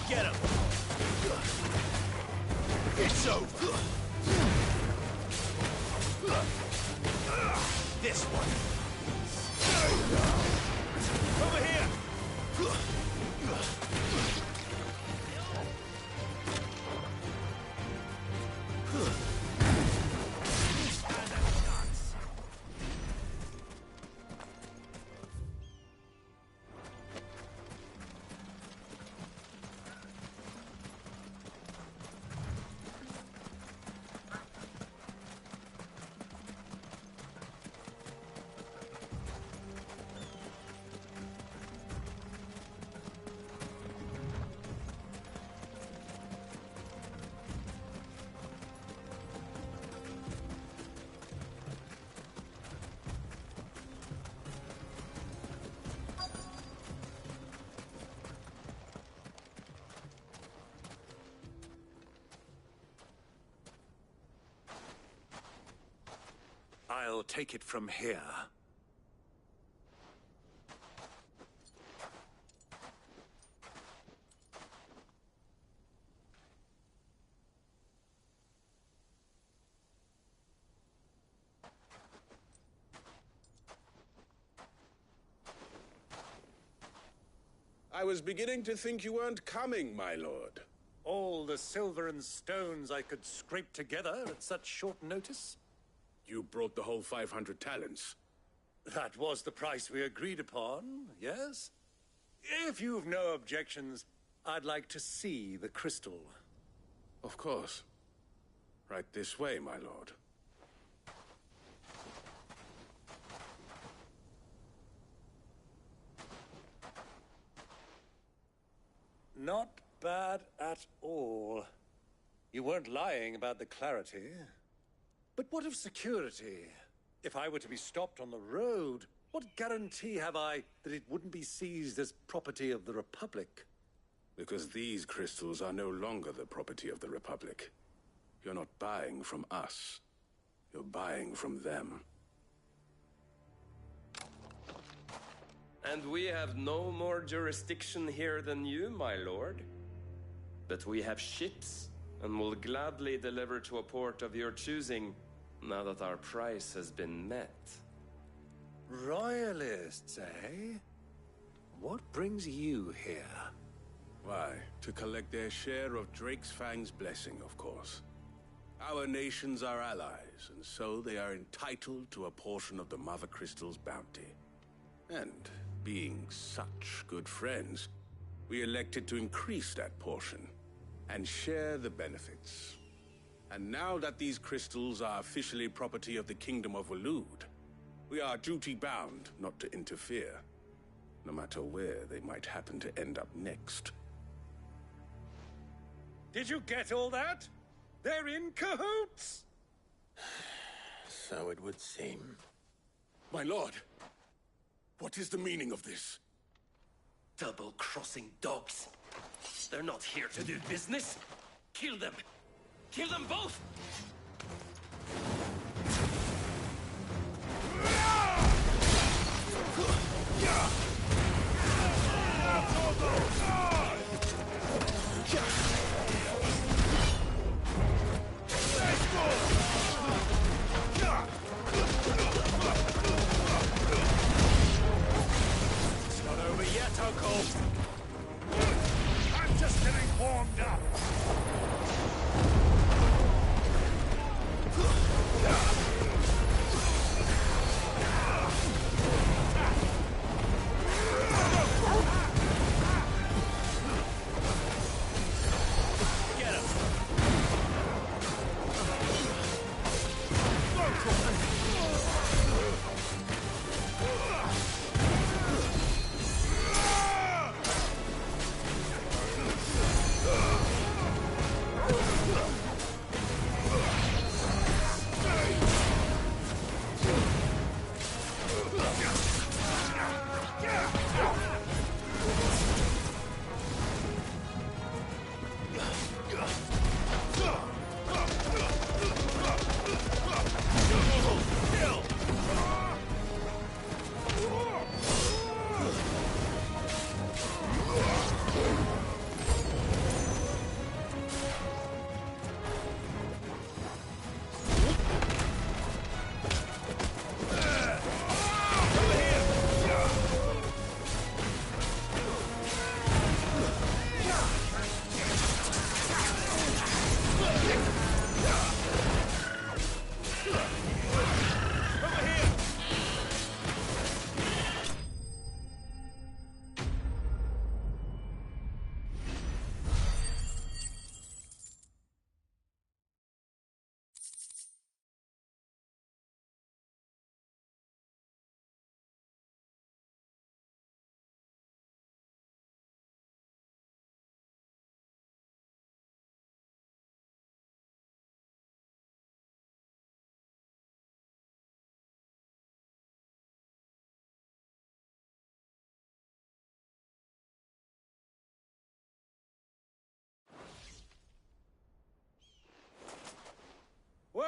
Get him! It's over! This one! Over here! I'll take it from here. I was beginning to think you weren't coming, my lord. All the silver and stones I could scrape together at such short notice? You brought the whole 500 talents. That was the price we agreed upon, yes? If you've no objections, I'd like to see the crystal. Of course. Right this way, my lord. Not bad at all. You weren't lying about the clarity. But what of security? If I were to be stopped on the road, what guarantee have I that it wouldn't be seized as property of the Republic? Because these crystals are no longer the property of the Republic. You're not buying from us. You're buying from them. And we have no more jurisdiction here than you, my lord. But we have ships, and will gladly deliver to a port of your choosing, now that our price has been met. Royalists, eh? What brings you here? Why, to collect their share of Drake's Fang's blessing, of course. Our nations are allies, and so they are entitled to a portion of the Mother Crystal's bounty. And being such good friends, we elected to increase that portion and share the benefits. And now that these crystals are officially property of the Kingdom of Waloed, we are duty-bound not to interfere, no matter where they might happen to end up next. Did you get all that? They're in cahoots! So it would seem. My lord, what is the meaning of this? Double-crossing dogs. They're not here to do business. Kill them. Kill them both! It's not over yet, Uncle. I'm just getting warmed up.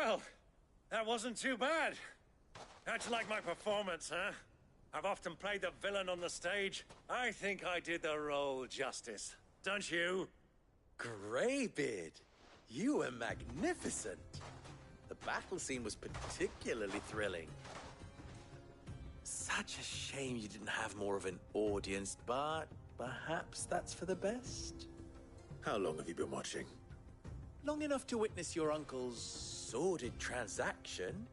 Well, that wasn't too bad. How'd you like my performance, huh? I've often played the villain on the stage. I think I did the role justice. Don't you? Greybeard, you were magnificent. The battle scene was particularly thrilling. Such a shame you didn't have more of an audience, but perhaps that's for the best. How long have you been watching? Long enough to witness your uncle's sordid transaction.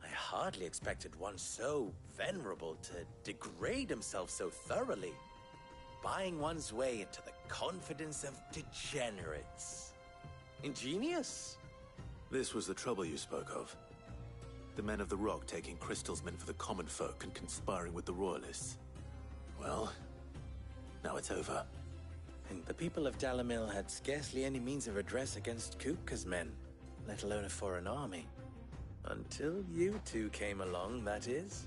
I hardly expected one so venerable to degrade himself so thoroughly, buying one's way into the confidence of degenerates. Ingenious. This was the trouble you spoke of. The men of the Rock taking Crystal's men for the common folk and conspiring with the Royalists. Well, now it's over. And the people of Dalamil had scarcely any means of redress against Kupka's men, let alone a foreign army. Until you two came along, that is.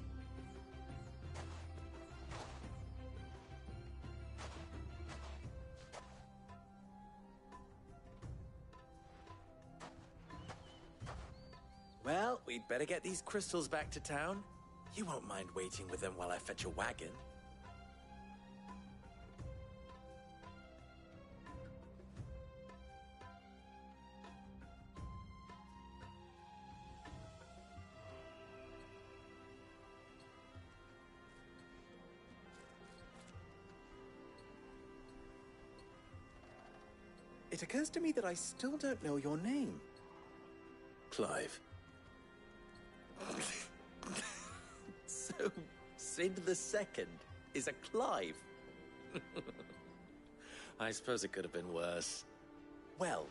Well, we'd better get these crystals back to town. You won't mind waiting with them while I fetch a wagon. It occurs to me that I still don't know your name. Clive. So, Sid the Second is a Clive. I suppose it could have been worse. Well,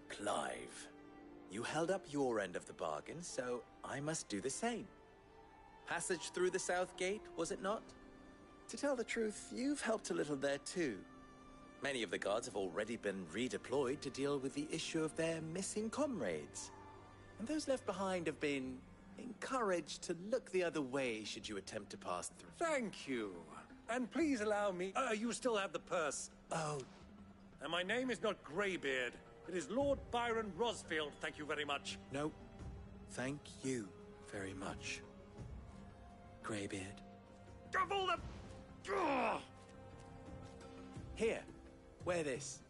Clive, you held up your end of the bargain, so I must do the same. Passage through the South Gate, was it not? To tell the truth, you've helped a little there too. Many of the guards have already been redeployed to deal with the issue of their missing comrades. And those left behind have been encouraged to look the other way should you attempt to pass through. Thank you. And please allow me... you still have the purse. Oh. And my name is not Greybeard. It is Lord Byron Rosfield, thank you very much. No. Thank you very much, Greybeard. Of all the... Ugh! Here. Wear this.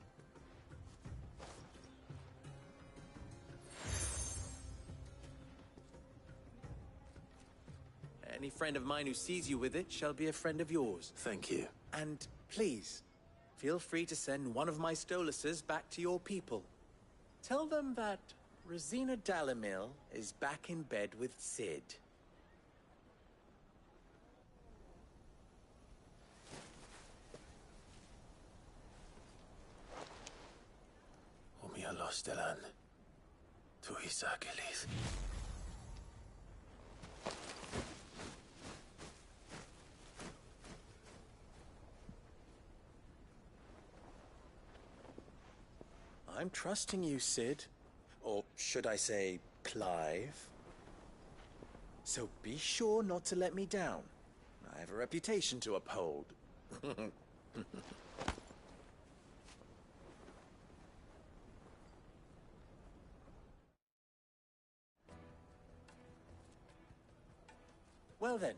Any friend of mine who sees you with it shall be a friend of yours. Thank you. And please, feel free to send one of my Stoluses back to your people. Tell them that Rosina Dalamil is back in bed with Sid. Stellan. Tu Isakelis. I'm trusting you, Sid. Or should I say, Clive. So be sure not to let me down. I have a reputation to uphold. Well then,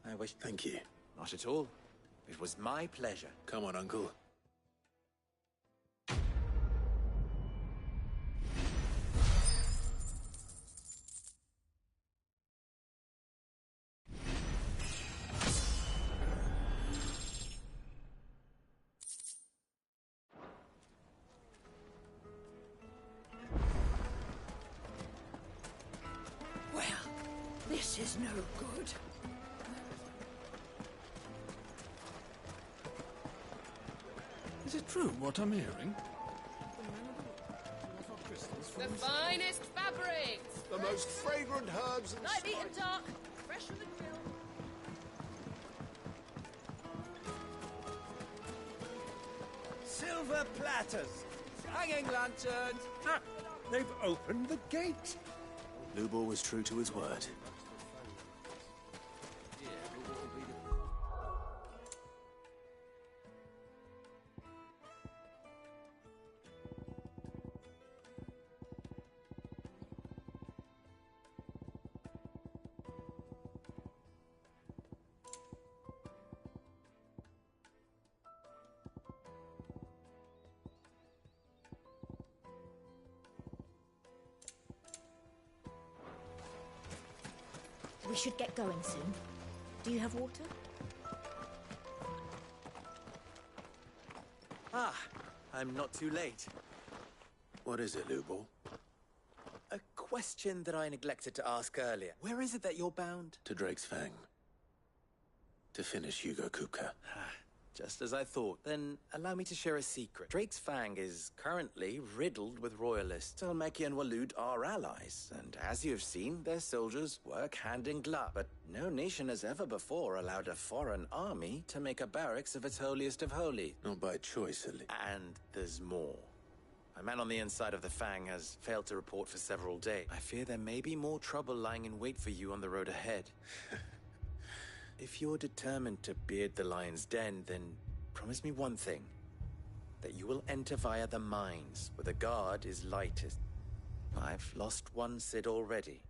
I wish... Thank you. Not at all. It was my pleasure. Come on, Uncle. Well, this is no good. Is it true what I'm hearing? The finest fabrics! The most fragrant herbs and Light, meat and dark. Fresh from the grill. Silver platters, hanging lanterns. Ah, they've opened the gate. Lubor was true to his word. We should get going soon. Do you have water? Ah, I'm not too late. What is it, Lubor? A question that I neglected to ask earlier. Where is it that you're bound? To Drake's Fang. To finish Hugo Kupka. Just as I thought. Then allow me to share a secret. Drake's Fang is currently riddled with royalists. Telmeki and Walud are allies, and as you've seen, their soldiers work hand in glove. But no nation has ever before allowed a foreign army to make a barracks of its holiest of holy. Not by choice, at least. And there's more. A man on the inside of the Fang has failed to report for several days. I fear there may be more trouble lying in wait for you on the road ahead. If you're determined to beard the lion's den, then promise me one thing. That you will enter via the mines, where the guard is lightest. I've lost one Cid already.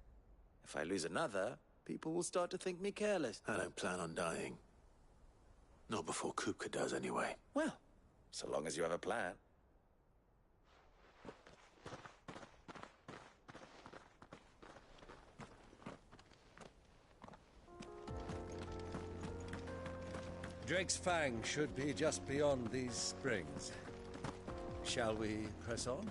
If I lose another, people will start to think me careless. I don't plan on dying. Not before Kupka does, anyway. Well, so long as you have a plan. Drake's Fang should be just beyond these springs. Shall we press on?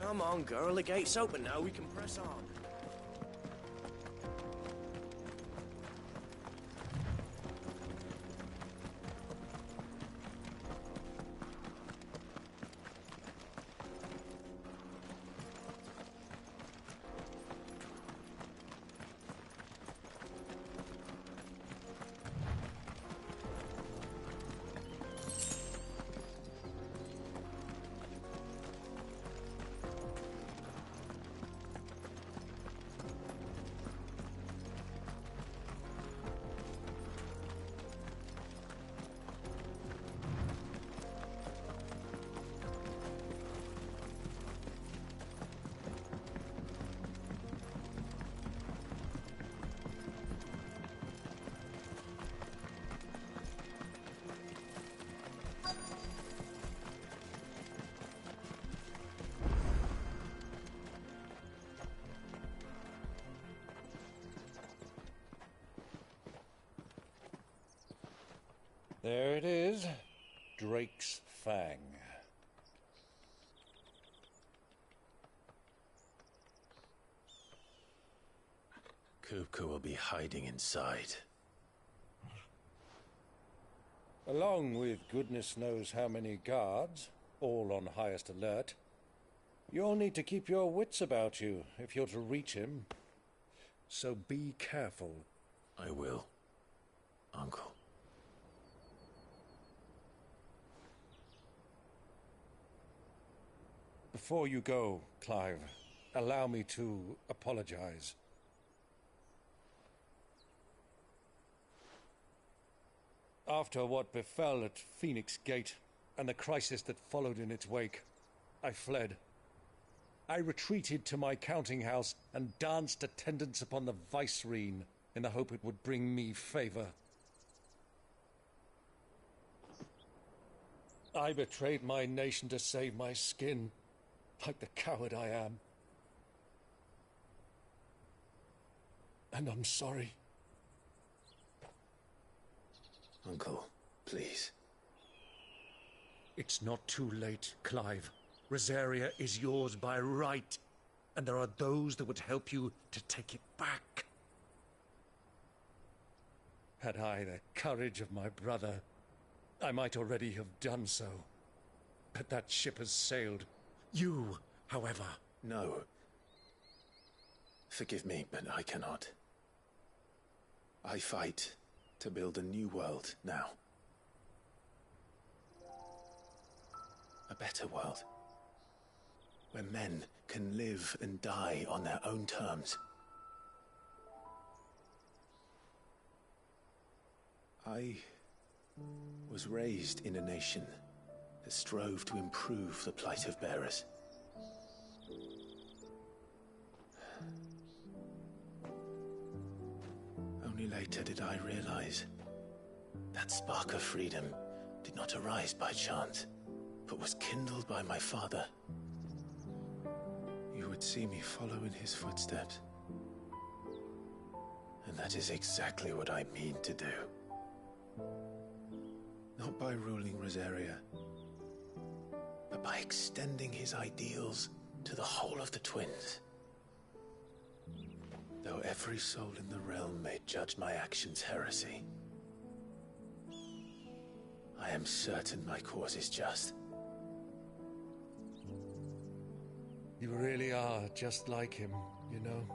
Come on, girl. The gate's open now. We can press on. There it is. Drake's Fang. Kupka will be hiding inside. Along with goodness knows how many guards, all on highest alert. You'll need to keep your wits about you if you're to reach him. So be careful. I will, Uncle. Before you go, Clive, allow me to apologize. After what befell at Phoenix Gate and the crisis that followed in its wake, I fled. I retreated to my counting house and danced attendance upon the vicereine in the hope it would bring me favor. I betrayed my nation to save my skin, like the coward I am. And I'm sorry. Uncle, please. It's not too late, Clive. Rosaria is yours by right, and there are those that would help you to take it back. Had I the courage of my brother, I might already have done so. But that ship has sailed. You, however... No. Forgive me, but I cannot. I fight to build a new world now. A better world. Where men can live and die on their own terms. I was raised in a nation that strove to improve the plight of bearers. Only later did I realize that spark of freedom did not arise by chance, but was kindled by my father, you would see me follow in his footsteps. And that is exactly what I mean to do. Not by ruling Rosaria, but by extending his ideals to the whole of the twins. Though every soul in the realm may judge my actions heresy, I am certain my cause is just. You really are just like him, you know.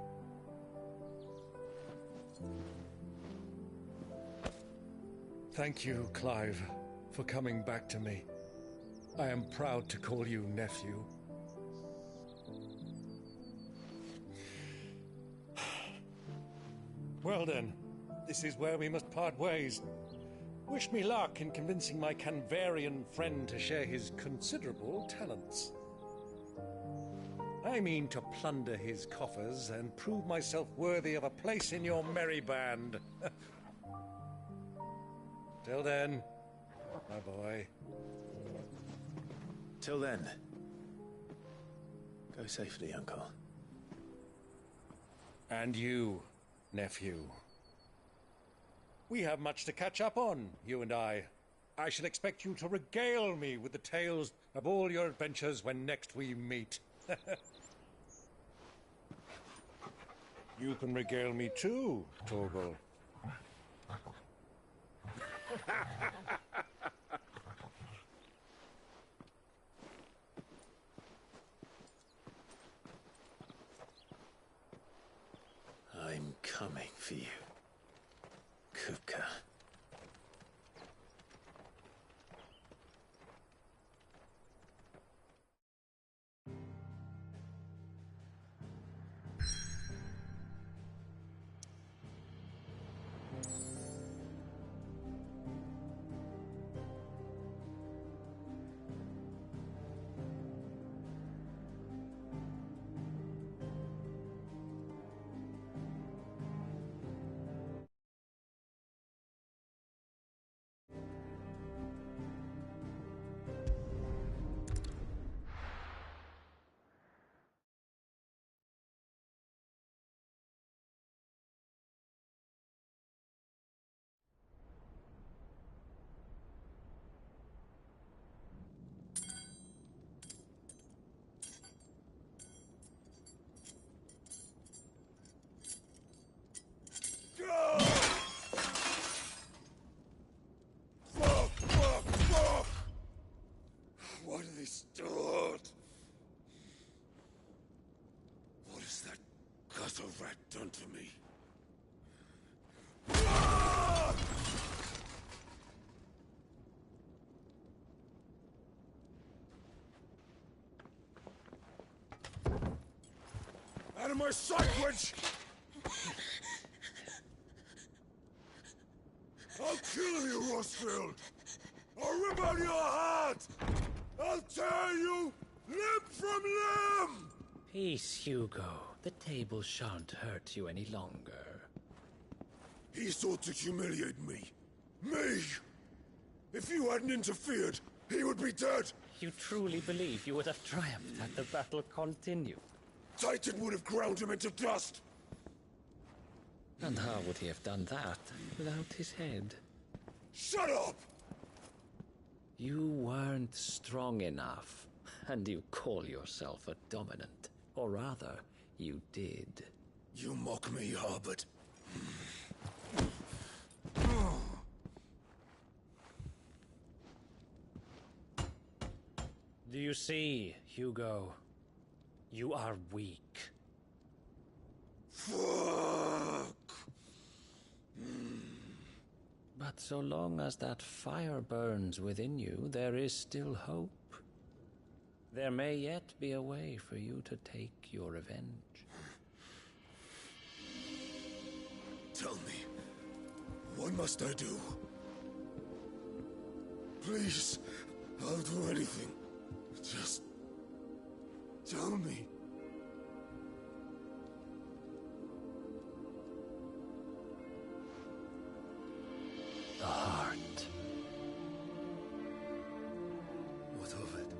Thank you, Clive, for coming back to me. I am proud to call you nephew. Well then, this is where we must part ways. Wish me luck in convincing my Canvarian friend to share his considerable talents. I mean to plunder his coffers and prove myself worthy of a place in your merry band. Till then, my boy. Till then, go safely, Uncle. And you, nephew. We have much to catch up on, you and I. I shall expect you to regale me with the tales of all your adventures when next we meet. You can regale me too, Torgal. I'm coming for you, Kupka. What are they stored? What has that gutter rat done to me? Out of my sight, witch! I'll kill you, Rosfield! I'll rip out your heart! I'll tear you limb from limb! Peace, Hugo. The table shan't hurt you any longer. He sought to humiliate me. Me! If you hadn't interfered, he would be dead! You truly believe you would have triumphed had the battle continued? Titan would have ground him into dust! And how would he have done that without his head? Shut up! You weren't strong enough, and you call yourself a dominant. Or rather, you did. You mock me, Harbert. Do you see, Hugo? You are weak. Fuck! But so long as that fire burns within you, there is still hope. There may yet be a way for you to take your revenge. Tell me, what must I do? Please, I'll do anything. Just tell me. The heart. What of it?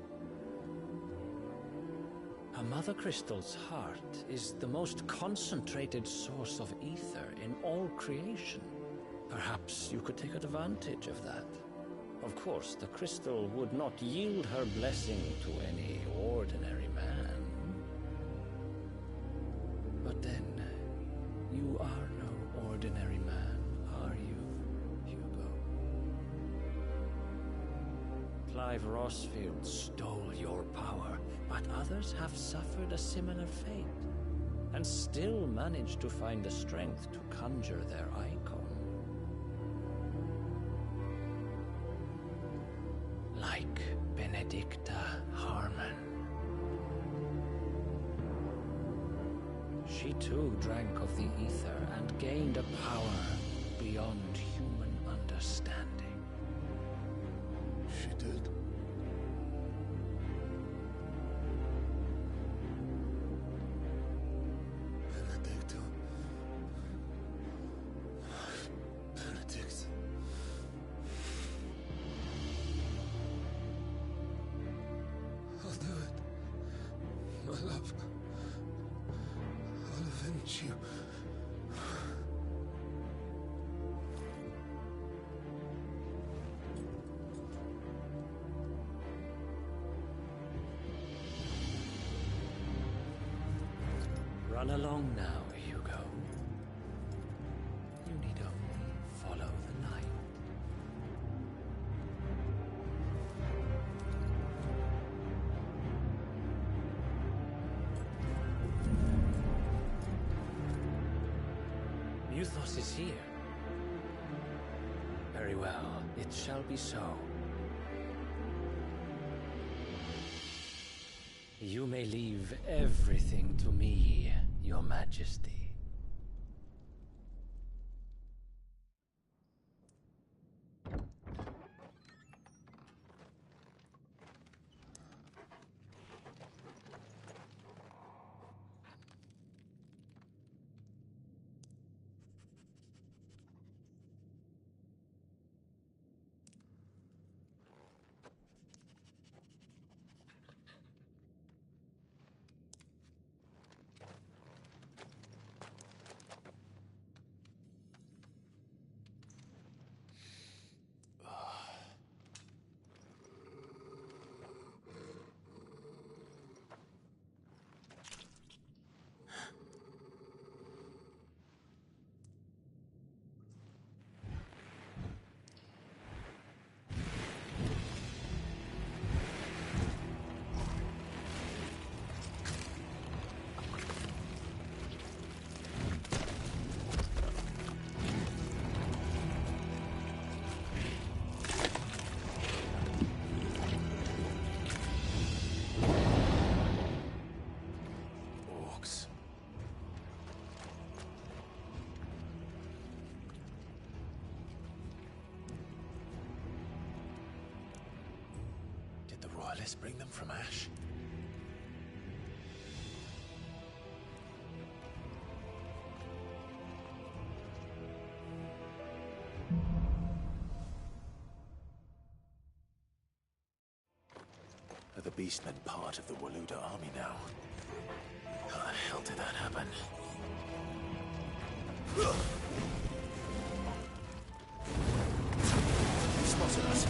Mother Crystal's heart is the most concentrated source of ether in all creation. Perhaps you could take advantage of that. Of course, the crystal would not yield her blessing to any ordinary man. But then, you are no ordinary man, are you, Hugo? Clive Rossfield stole your power, but others have suffered a similar fate, and still managed to find the strength to conjure their icon. Like Benedicta Harmon. She too drank of the ether and gained a power beyond human understanding. She did. Benedicta. Benedict. I'll do it. My love. I'll avenge you. Run along now, Hugo. You need only follow the light. Muthos is here. Very well, it shall be so. You may leave everything to me, Your Majesty. Royalists bring them from Ash? Are the Beastmen part of the Waluda army now? How the hell did that happen? They spotted us.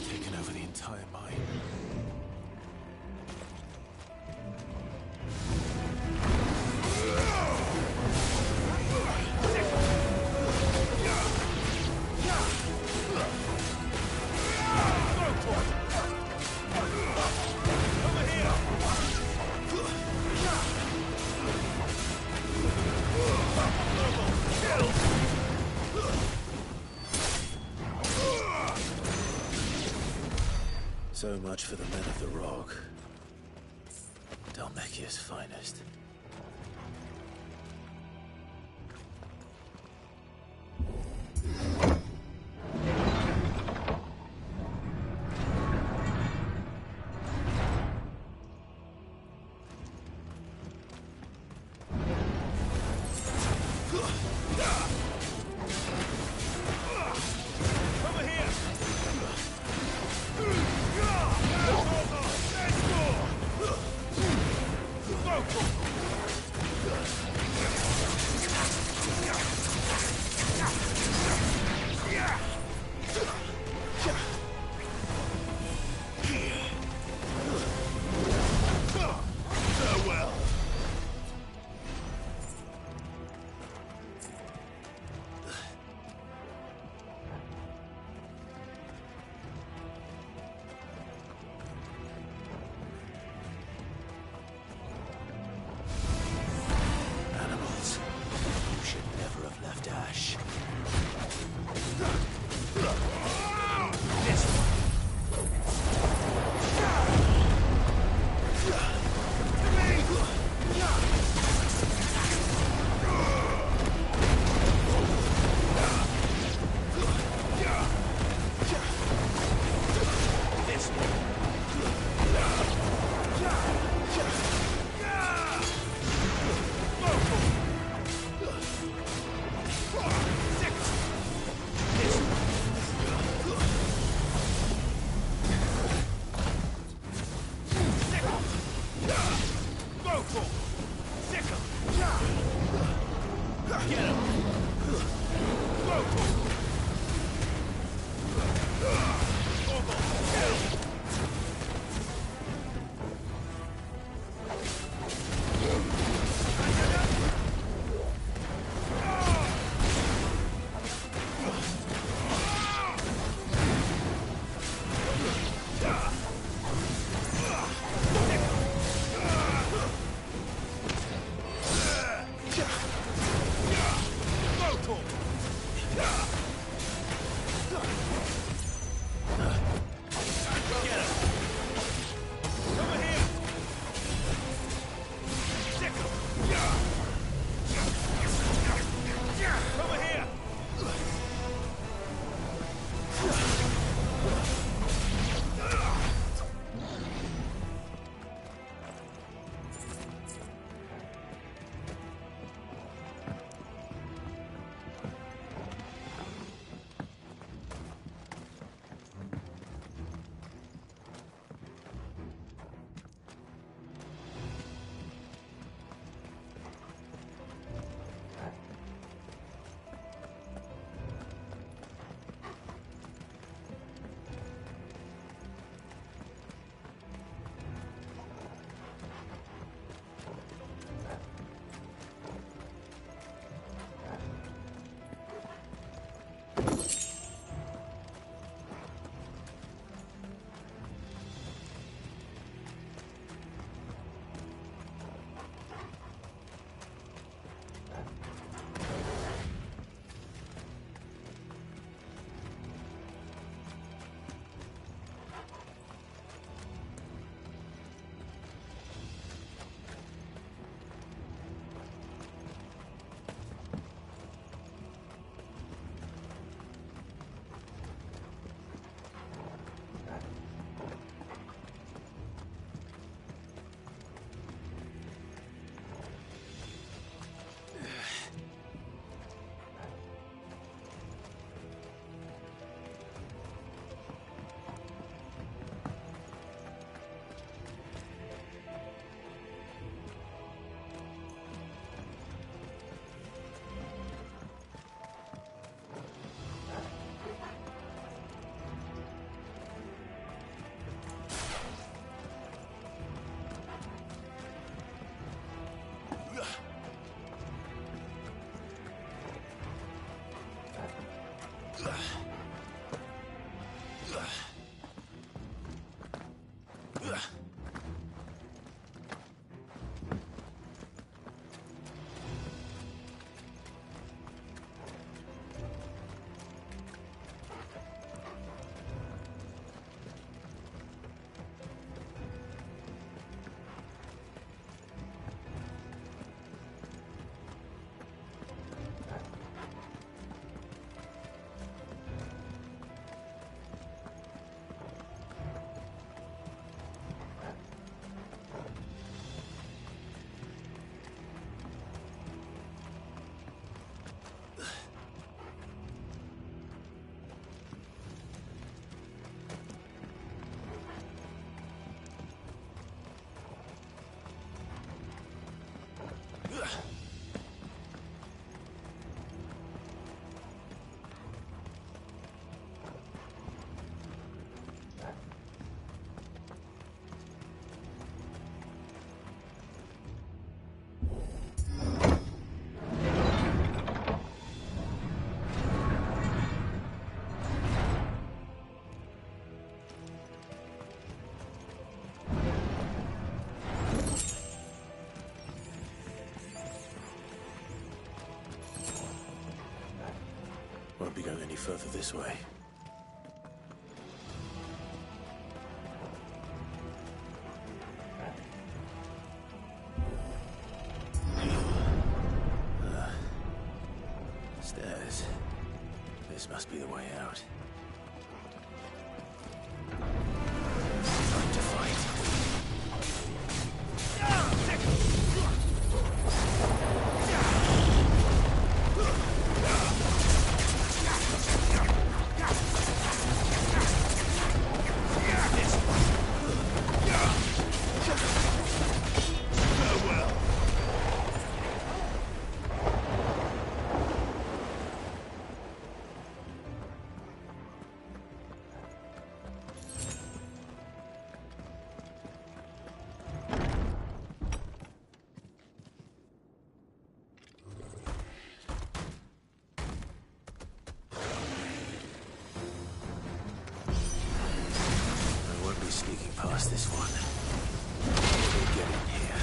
Taken over the entire mine. So much for the men of the Rock. Dhalmekia's finest. any further this way. Stairs. This must be the way out. Time to fight. Sneaking past this one. We'll get in here.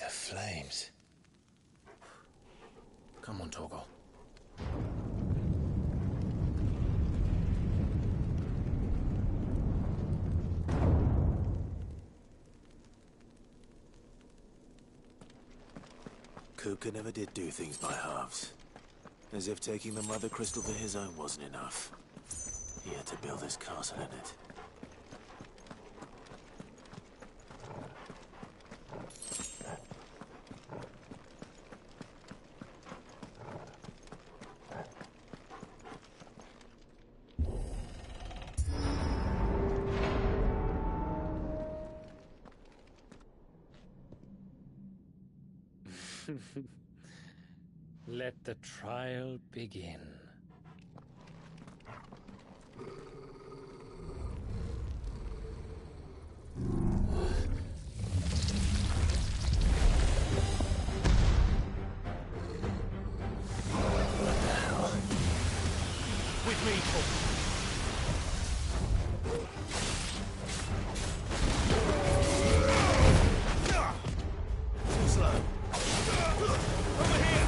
Flames. Come on, Torgal. Kupka never did do things by halves. As if taking the Mother Crystal for his own wasn't enough. He had to build his castle in it. Let the trial begin. With me, Torgal. Too slow. Over here!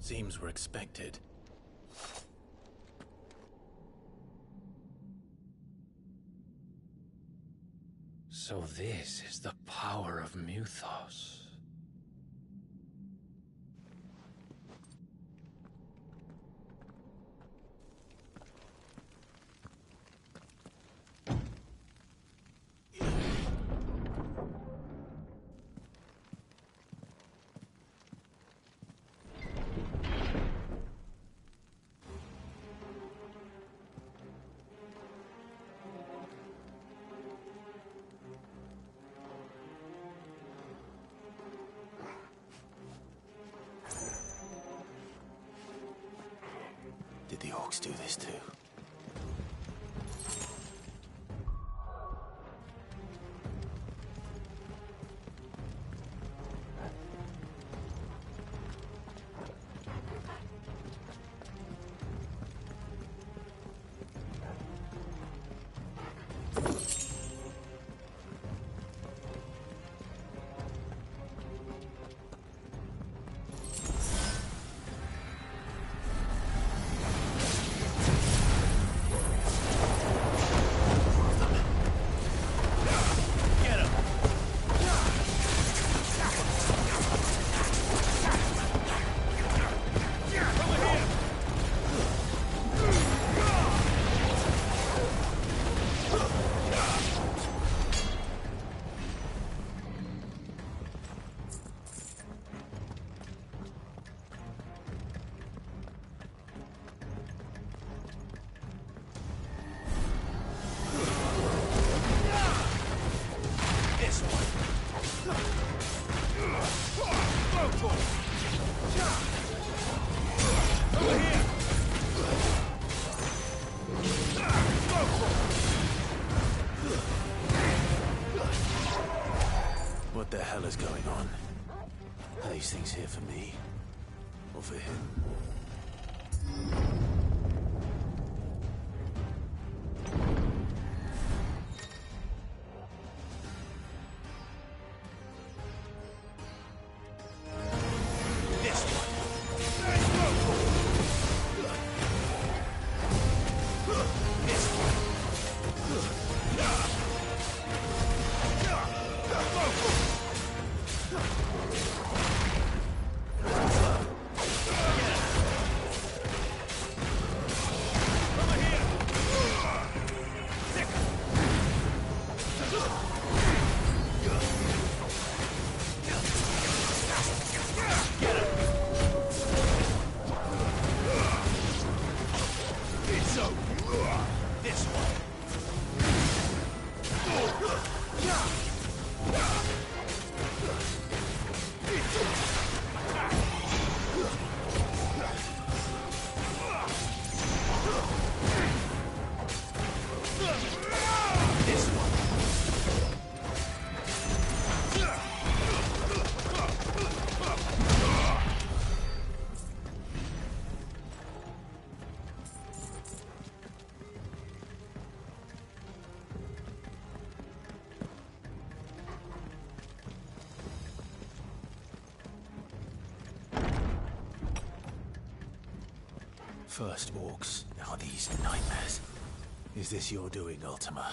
Seems we're expected. So this is the power of Muthos. Did the orcs do this too? What the hell is going on? Are these things here for me? Or for him? First orcs, now these nightmares. Is this your doing, Ultima?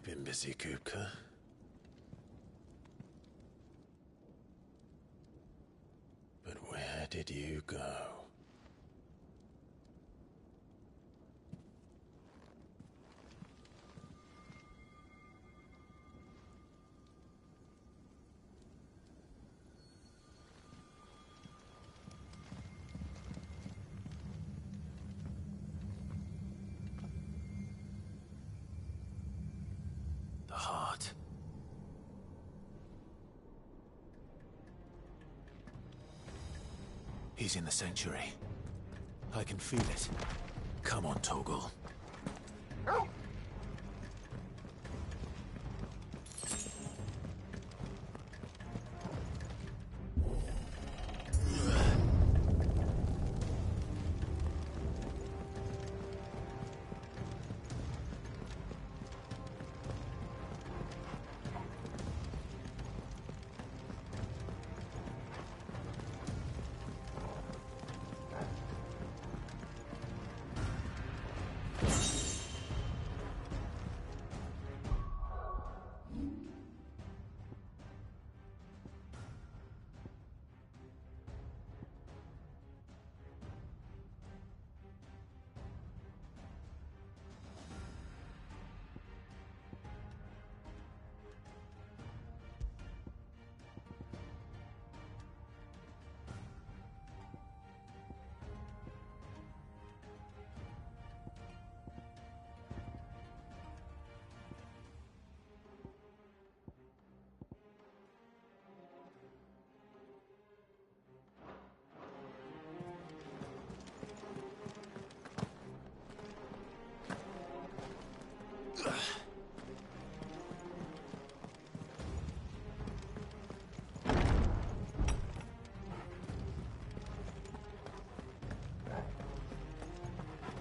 You've been busy, Kupka. But where did you go? The heart. He's in the sanctuary. I can feel it. Come on, Torgal.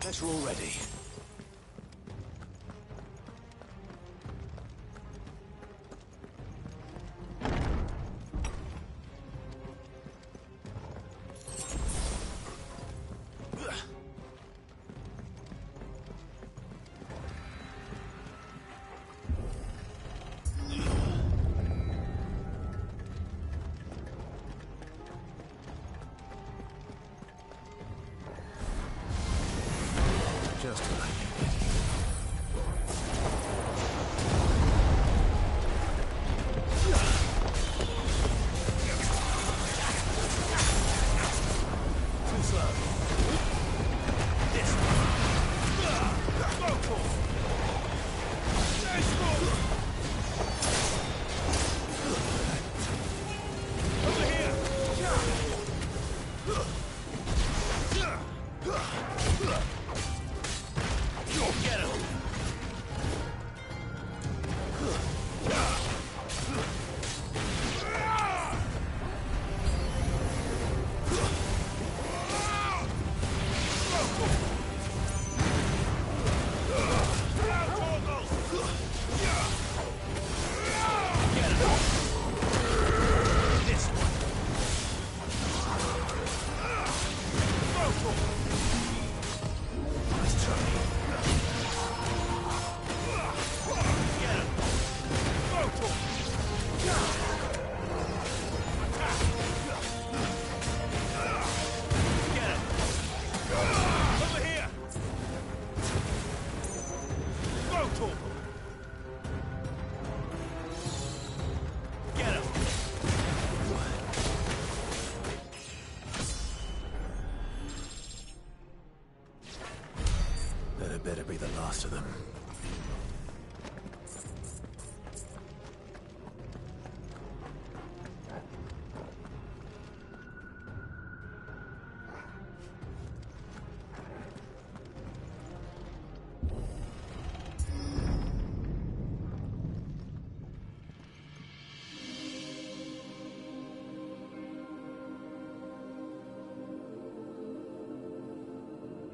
Guess we're all ready. Just like too slow. This over here. Get him! That better be the last of them.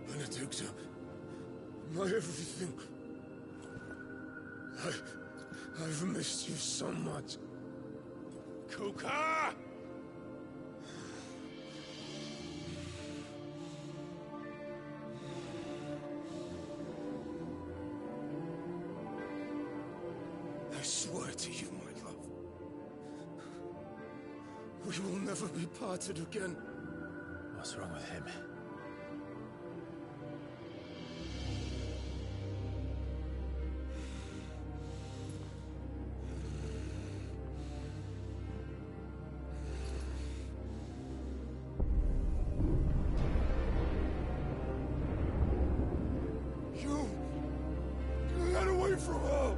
Benedicta, my everything. I've missed you so much. Kuka! We will never be parted again. What's wrong with him? Get away from her!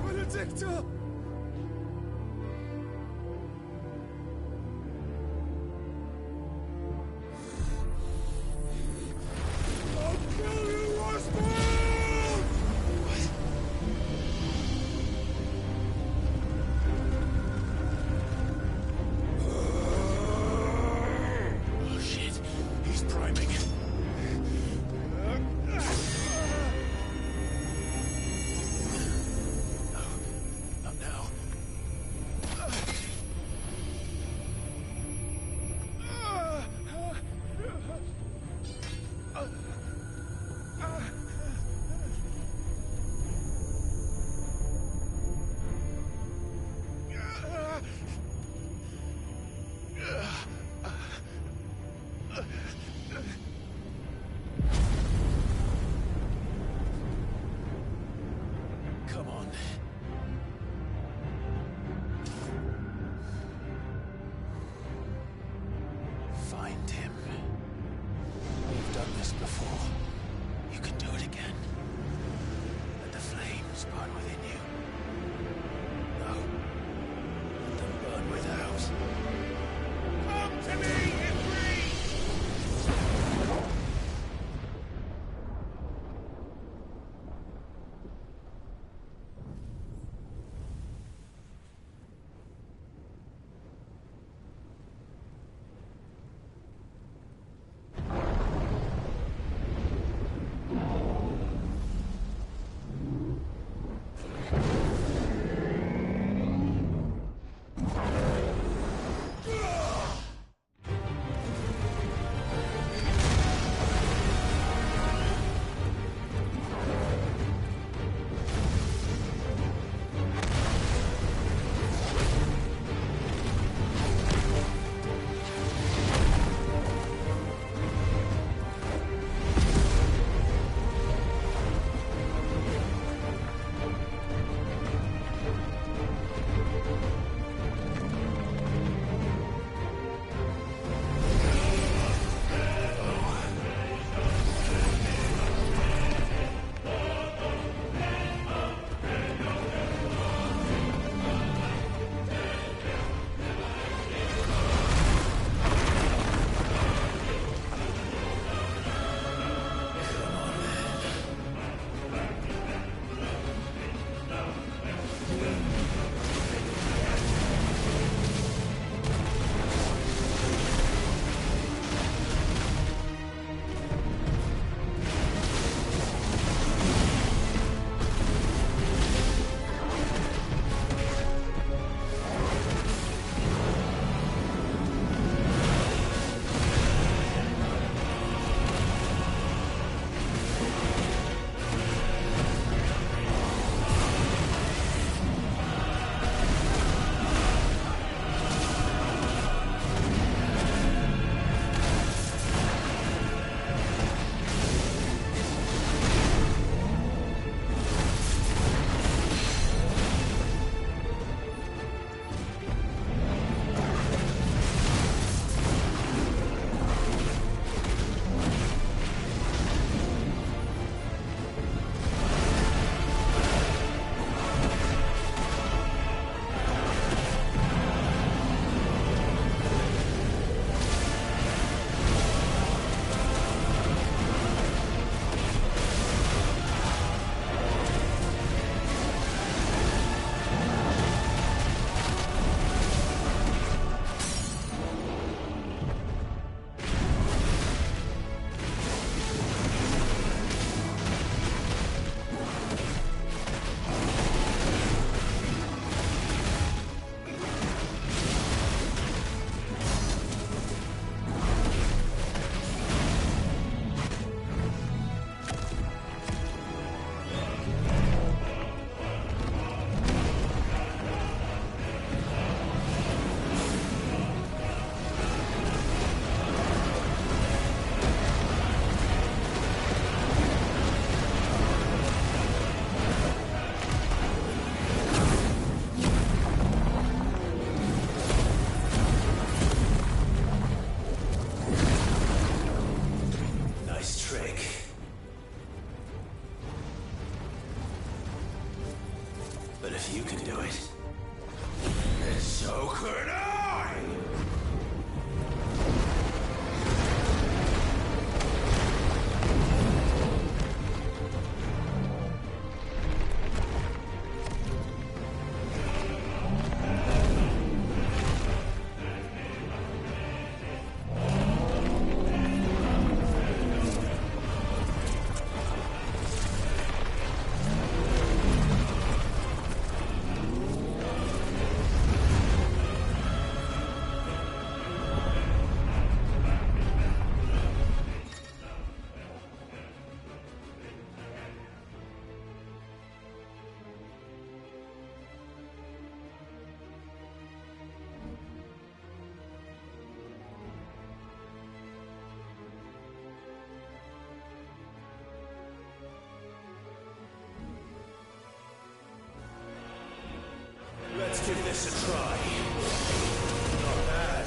Benedicta! I'll kill you, Oswald! Oh shit, he's priming. Not now. Come on. Find him. You've done this before. You can do it again. Let the flames burn within you. No. Let them burn without. Come to me, Ifrit! But if you can do it, then so could I! Let's give this a try. Not bad.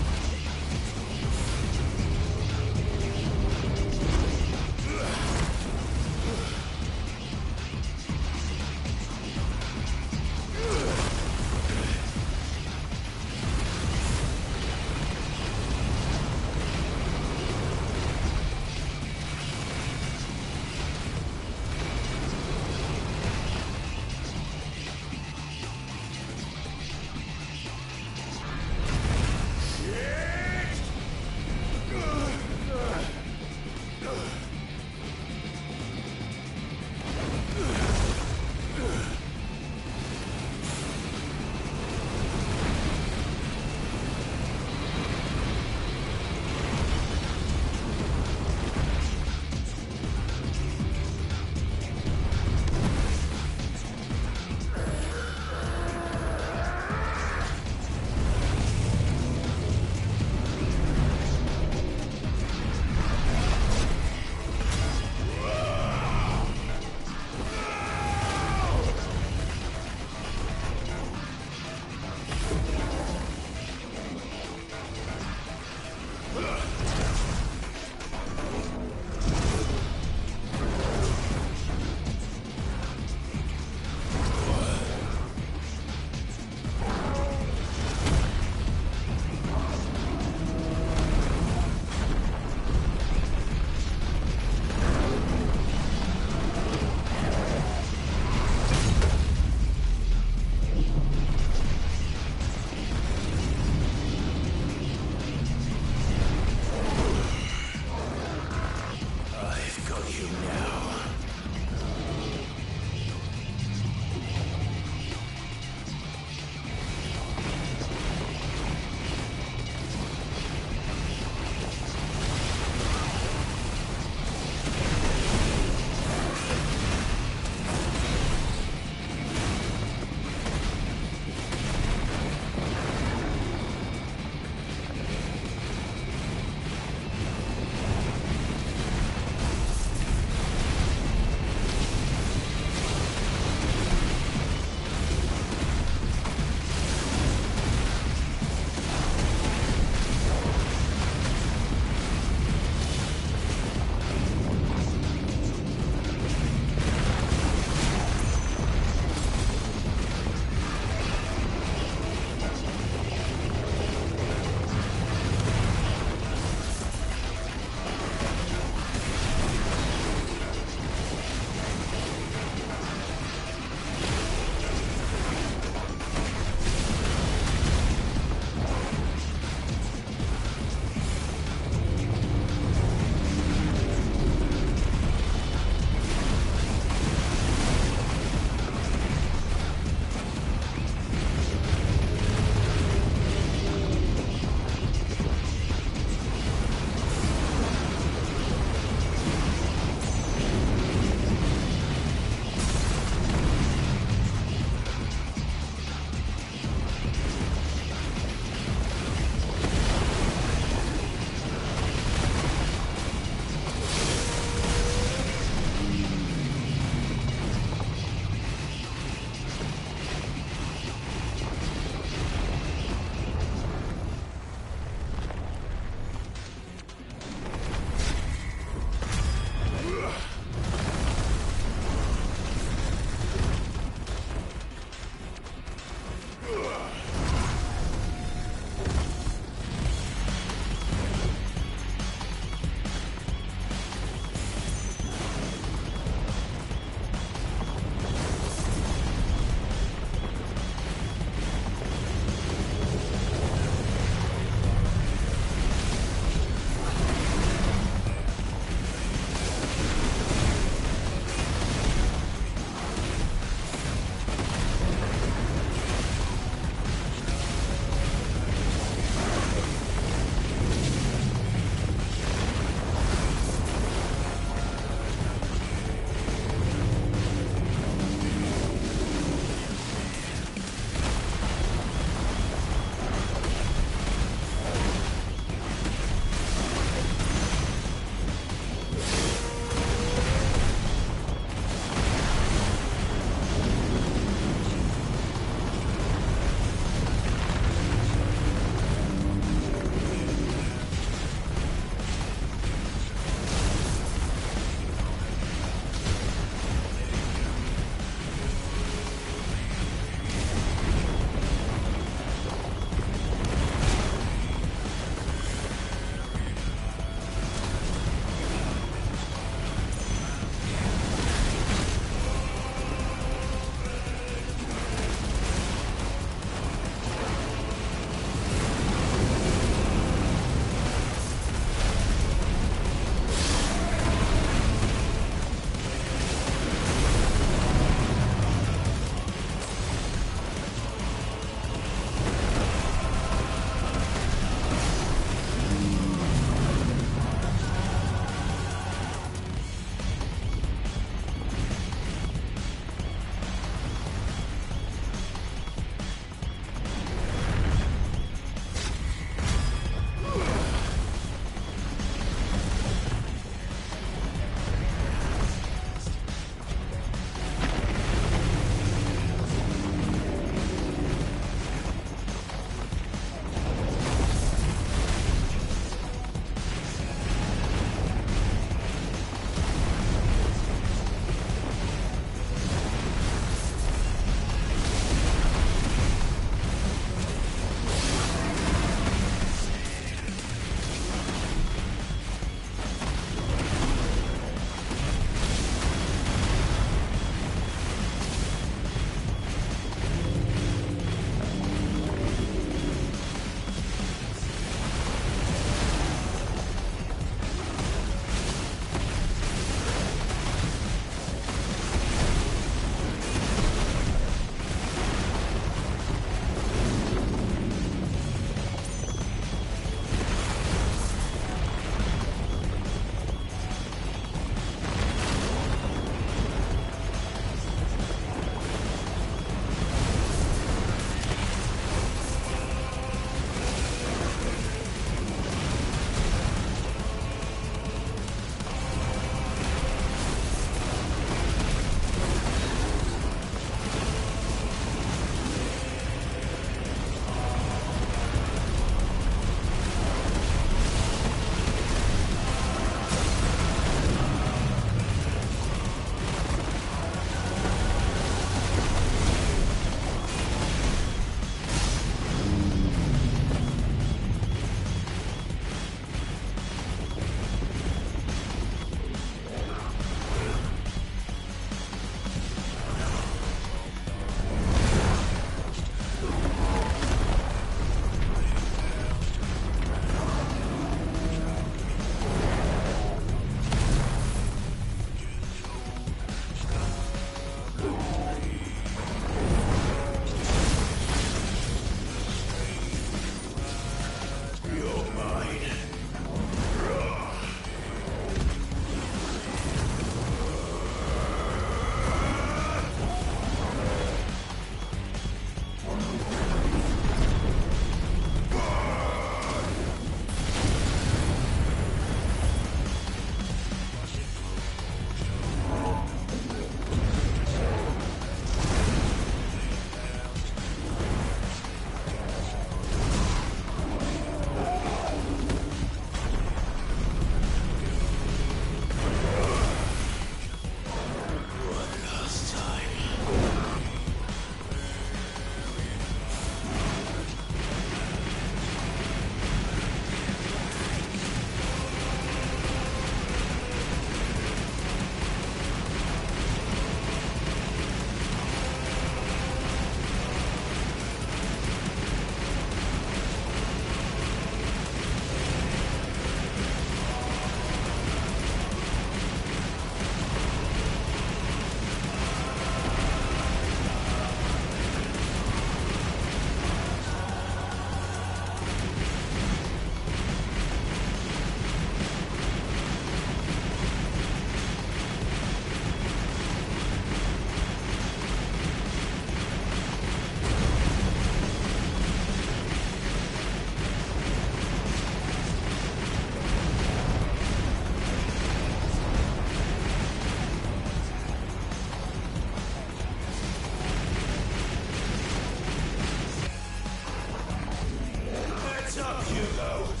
Hugo!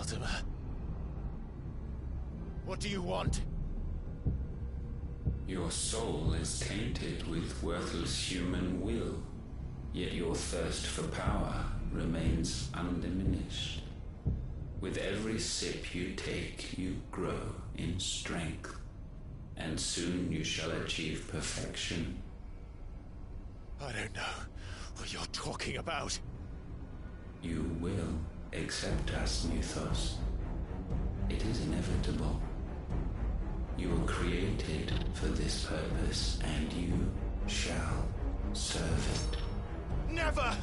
Mortimer. What do you want? Your soul is tainted with worthless human will, yet your thirst for power remains undiminished. With every sip you take, you grow in strength, and soon you shall achieve perfection. I don't know what you're talking about. You will accept us, Mythos. It is inevitable. You were created for this purpose, and you shall serve it. Never!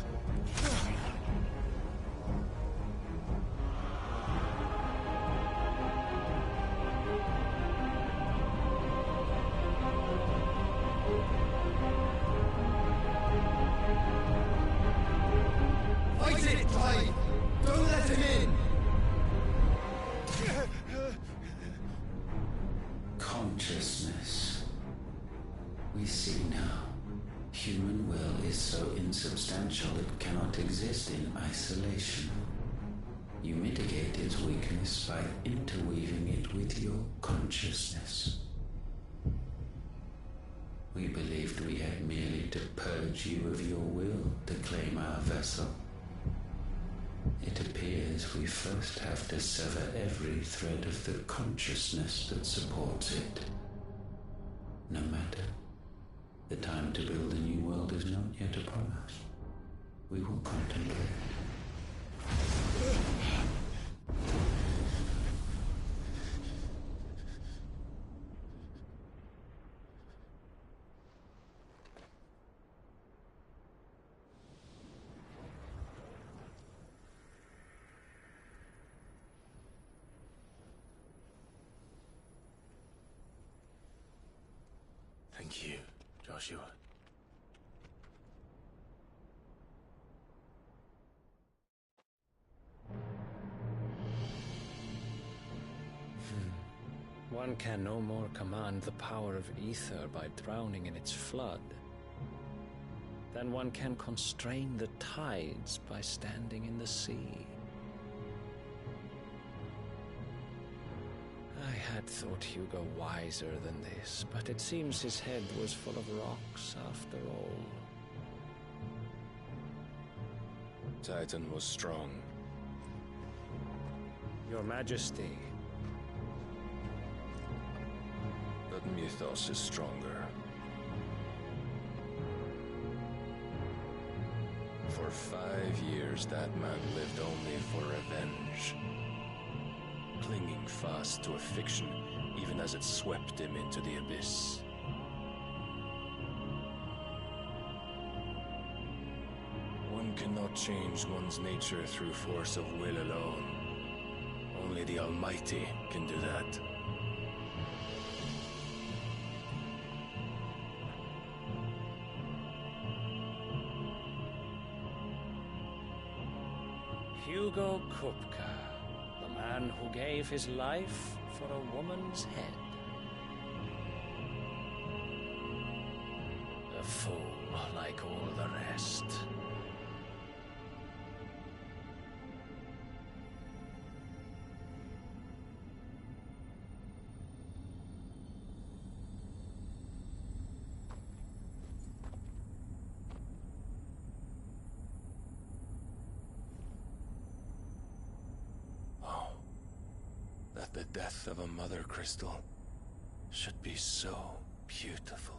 Fight it, Clive! Don't let him in! Consciousness. We see now. Human will is so insubstantial it cannot exist in isolation. You mitigate its weakness by interweaving it with your consciousness. We believed we had merely to purge you of your will to claim our vessel. It appears we first have to sever every thread of the consciousness that supports it. No matter. The time to build a new world is not yet upon us. We will contemplate. Thank you, Joshua. One can no more command the power of ether by drowning in its flood than one can constrain the tides by standing in the sea. I had thought Hugo wiser than this, but it seems his head was full of rocks after all. Titan was strong. Your Majesty. But Mythos is stronger. For 5 years, that man lived only for revenge. Clinging fast to a fiction, even as it swept him into the abyss. One cannot change one's nature through force of will alone. Only the Almighty can do that. Hugo Kupka, the man who gave his life for a woman's head. A fool like all the rest. The death of a mother crystal should be so beautiful.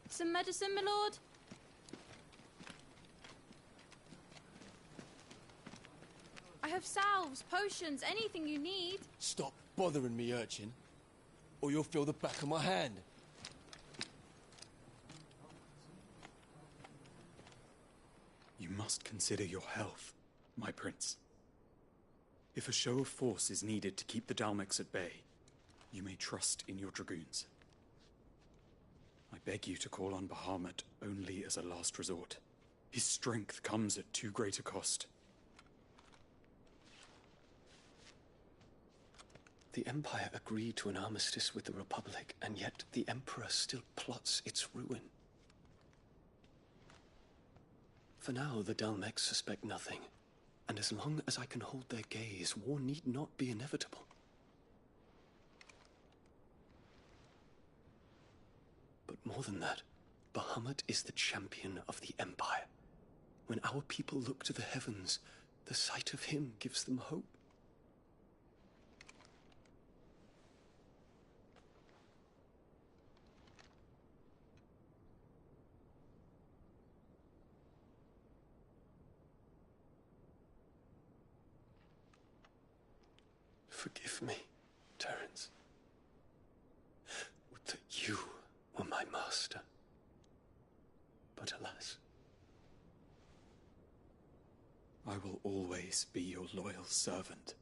Some medicine, my lord? I have salves, potions, anything you need. Stop bothering me, urchin, or you'll feel the back of my hand. You must consider your health, my prince. If a show of force is needed to keep the Dalmex at bay, you may trust in your dragoons. I beg you to call on Bahamut only as a last resort. His strength comes at too great a cost. The Empire agreed to an armistice with the Republic, and yet the Emperor still plots its ruin. For now, the Dalmex suspect nothing, and as long as I can hold their gaze, war need not be inevitable. But more than that, Bahamut is the champion of the Empire. When our people look to the heavens, the sight of him gives them hope. Forgive me, Terence. Would that you were my master. But alas. I will always be your loyal servant.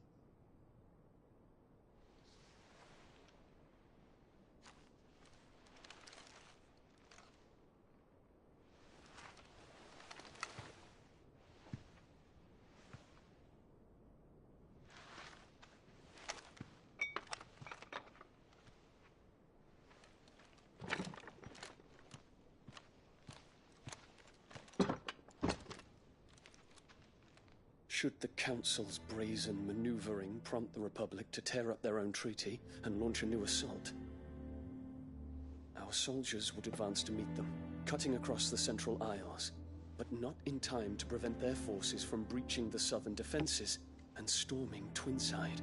Should the Council's brazen maneuvering prompt the Republic to tear up their own treaty and launch a new assault, our soldiers would advance to meet them, cutting across the Central Isles, but not in time to prevent their forces from breaching the southern defenses and storming Twinside.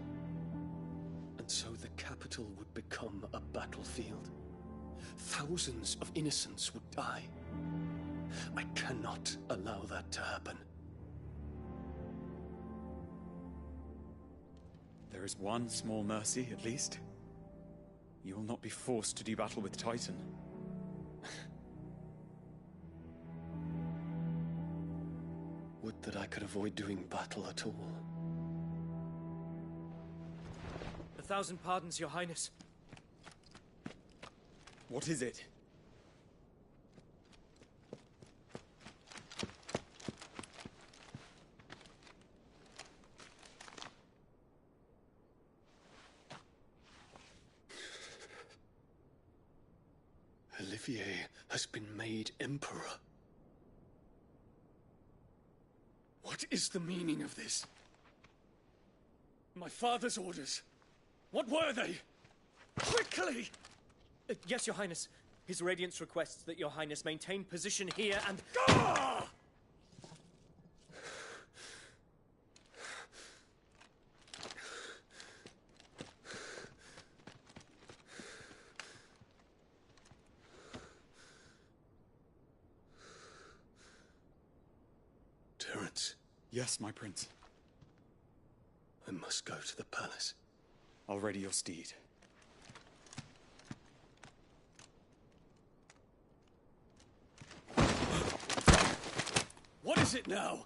And so the capital would become a battlefield. Thousands of innocents would die. I cannot allow that to happen. There is one small mercy, at least. You will not be forced to do battle with Titan. Would that I could avoid doing battle at all. 1,000 pardons, Your Highness. What is it? Olivier has been made Emperor. What is the meaning of this? My father's orders. What were they? Quickly! Yes, Your Highness. His Radiance requests that Your Highness maintain position here and... Ah! Terence. Yes, my prince. I must go to the palace. I'll ready your steed. What is it now?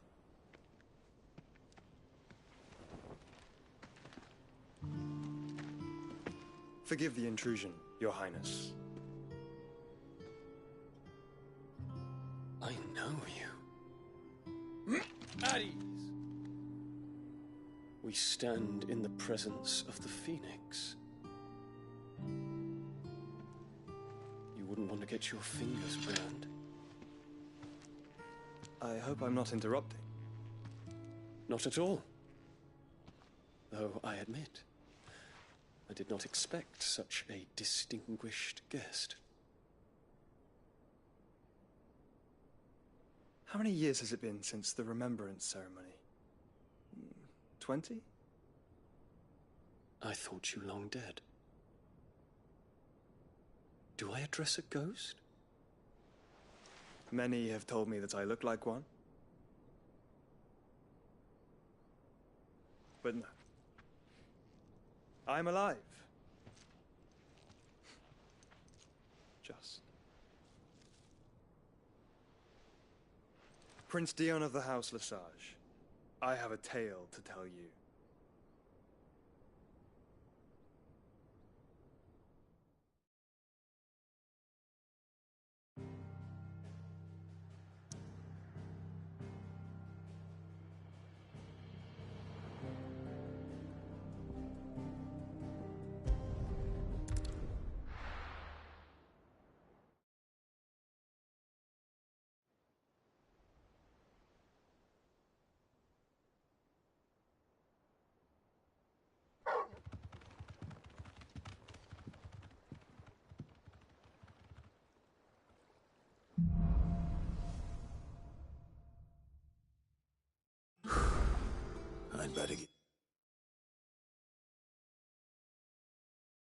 Forgive the intrusion, Your Highness. I know you. At ease. We stand in the presence of the Phoenix. You wouldn't want to get your fingers burned. I hope I'm not interrupting. Not at all. Though I admit, I did not expect such a distinguished guest. How many years has it been since the Remembrance ceremony? 20? I thought you long dead. Do I address a ghost? Many have told me that I look like one. But no. I'm alive. Just. Prince Dion of the House Lesage, I have a tale to tell you. I'd better get...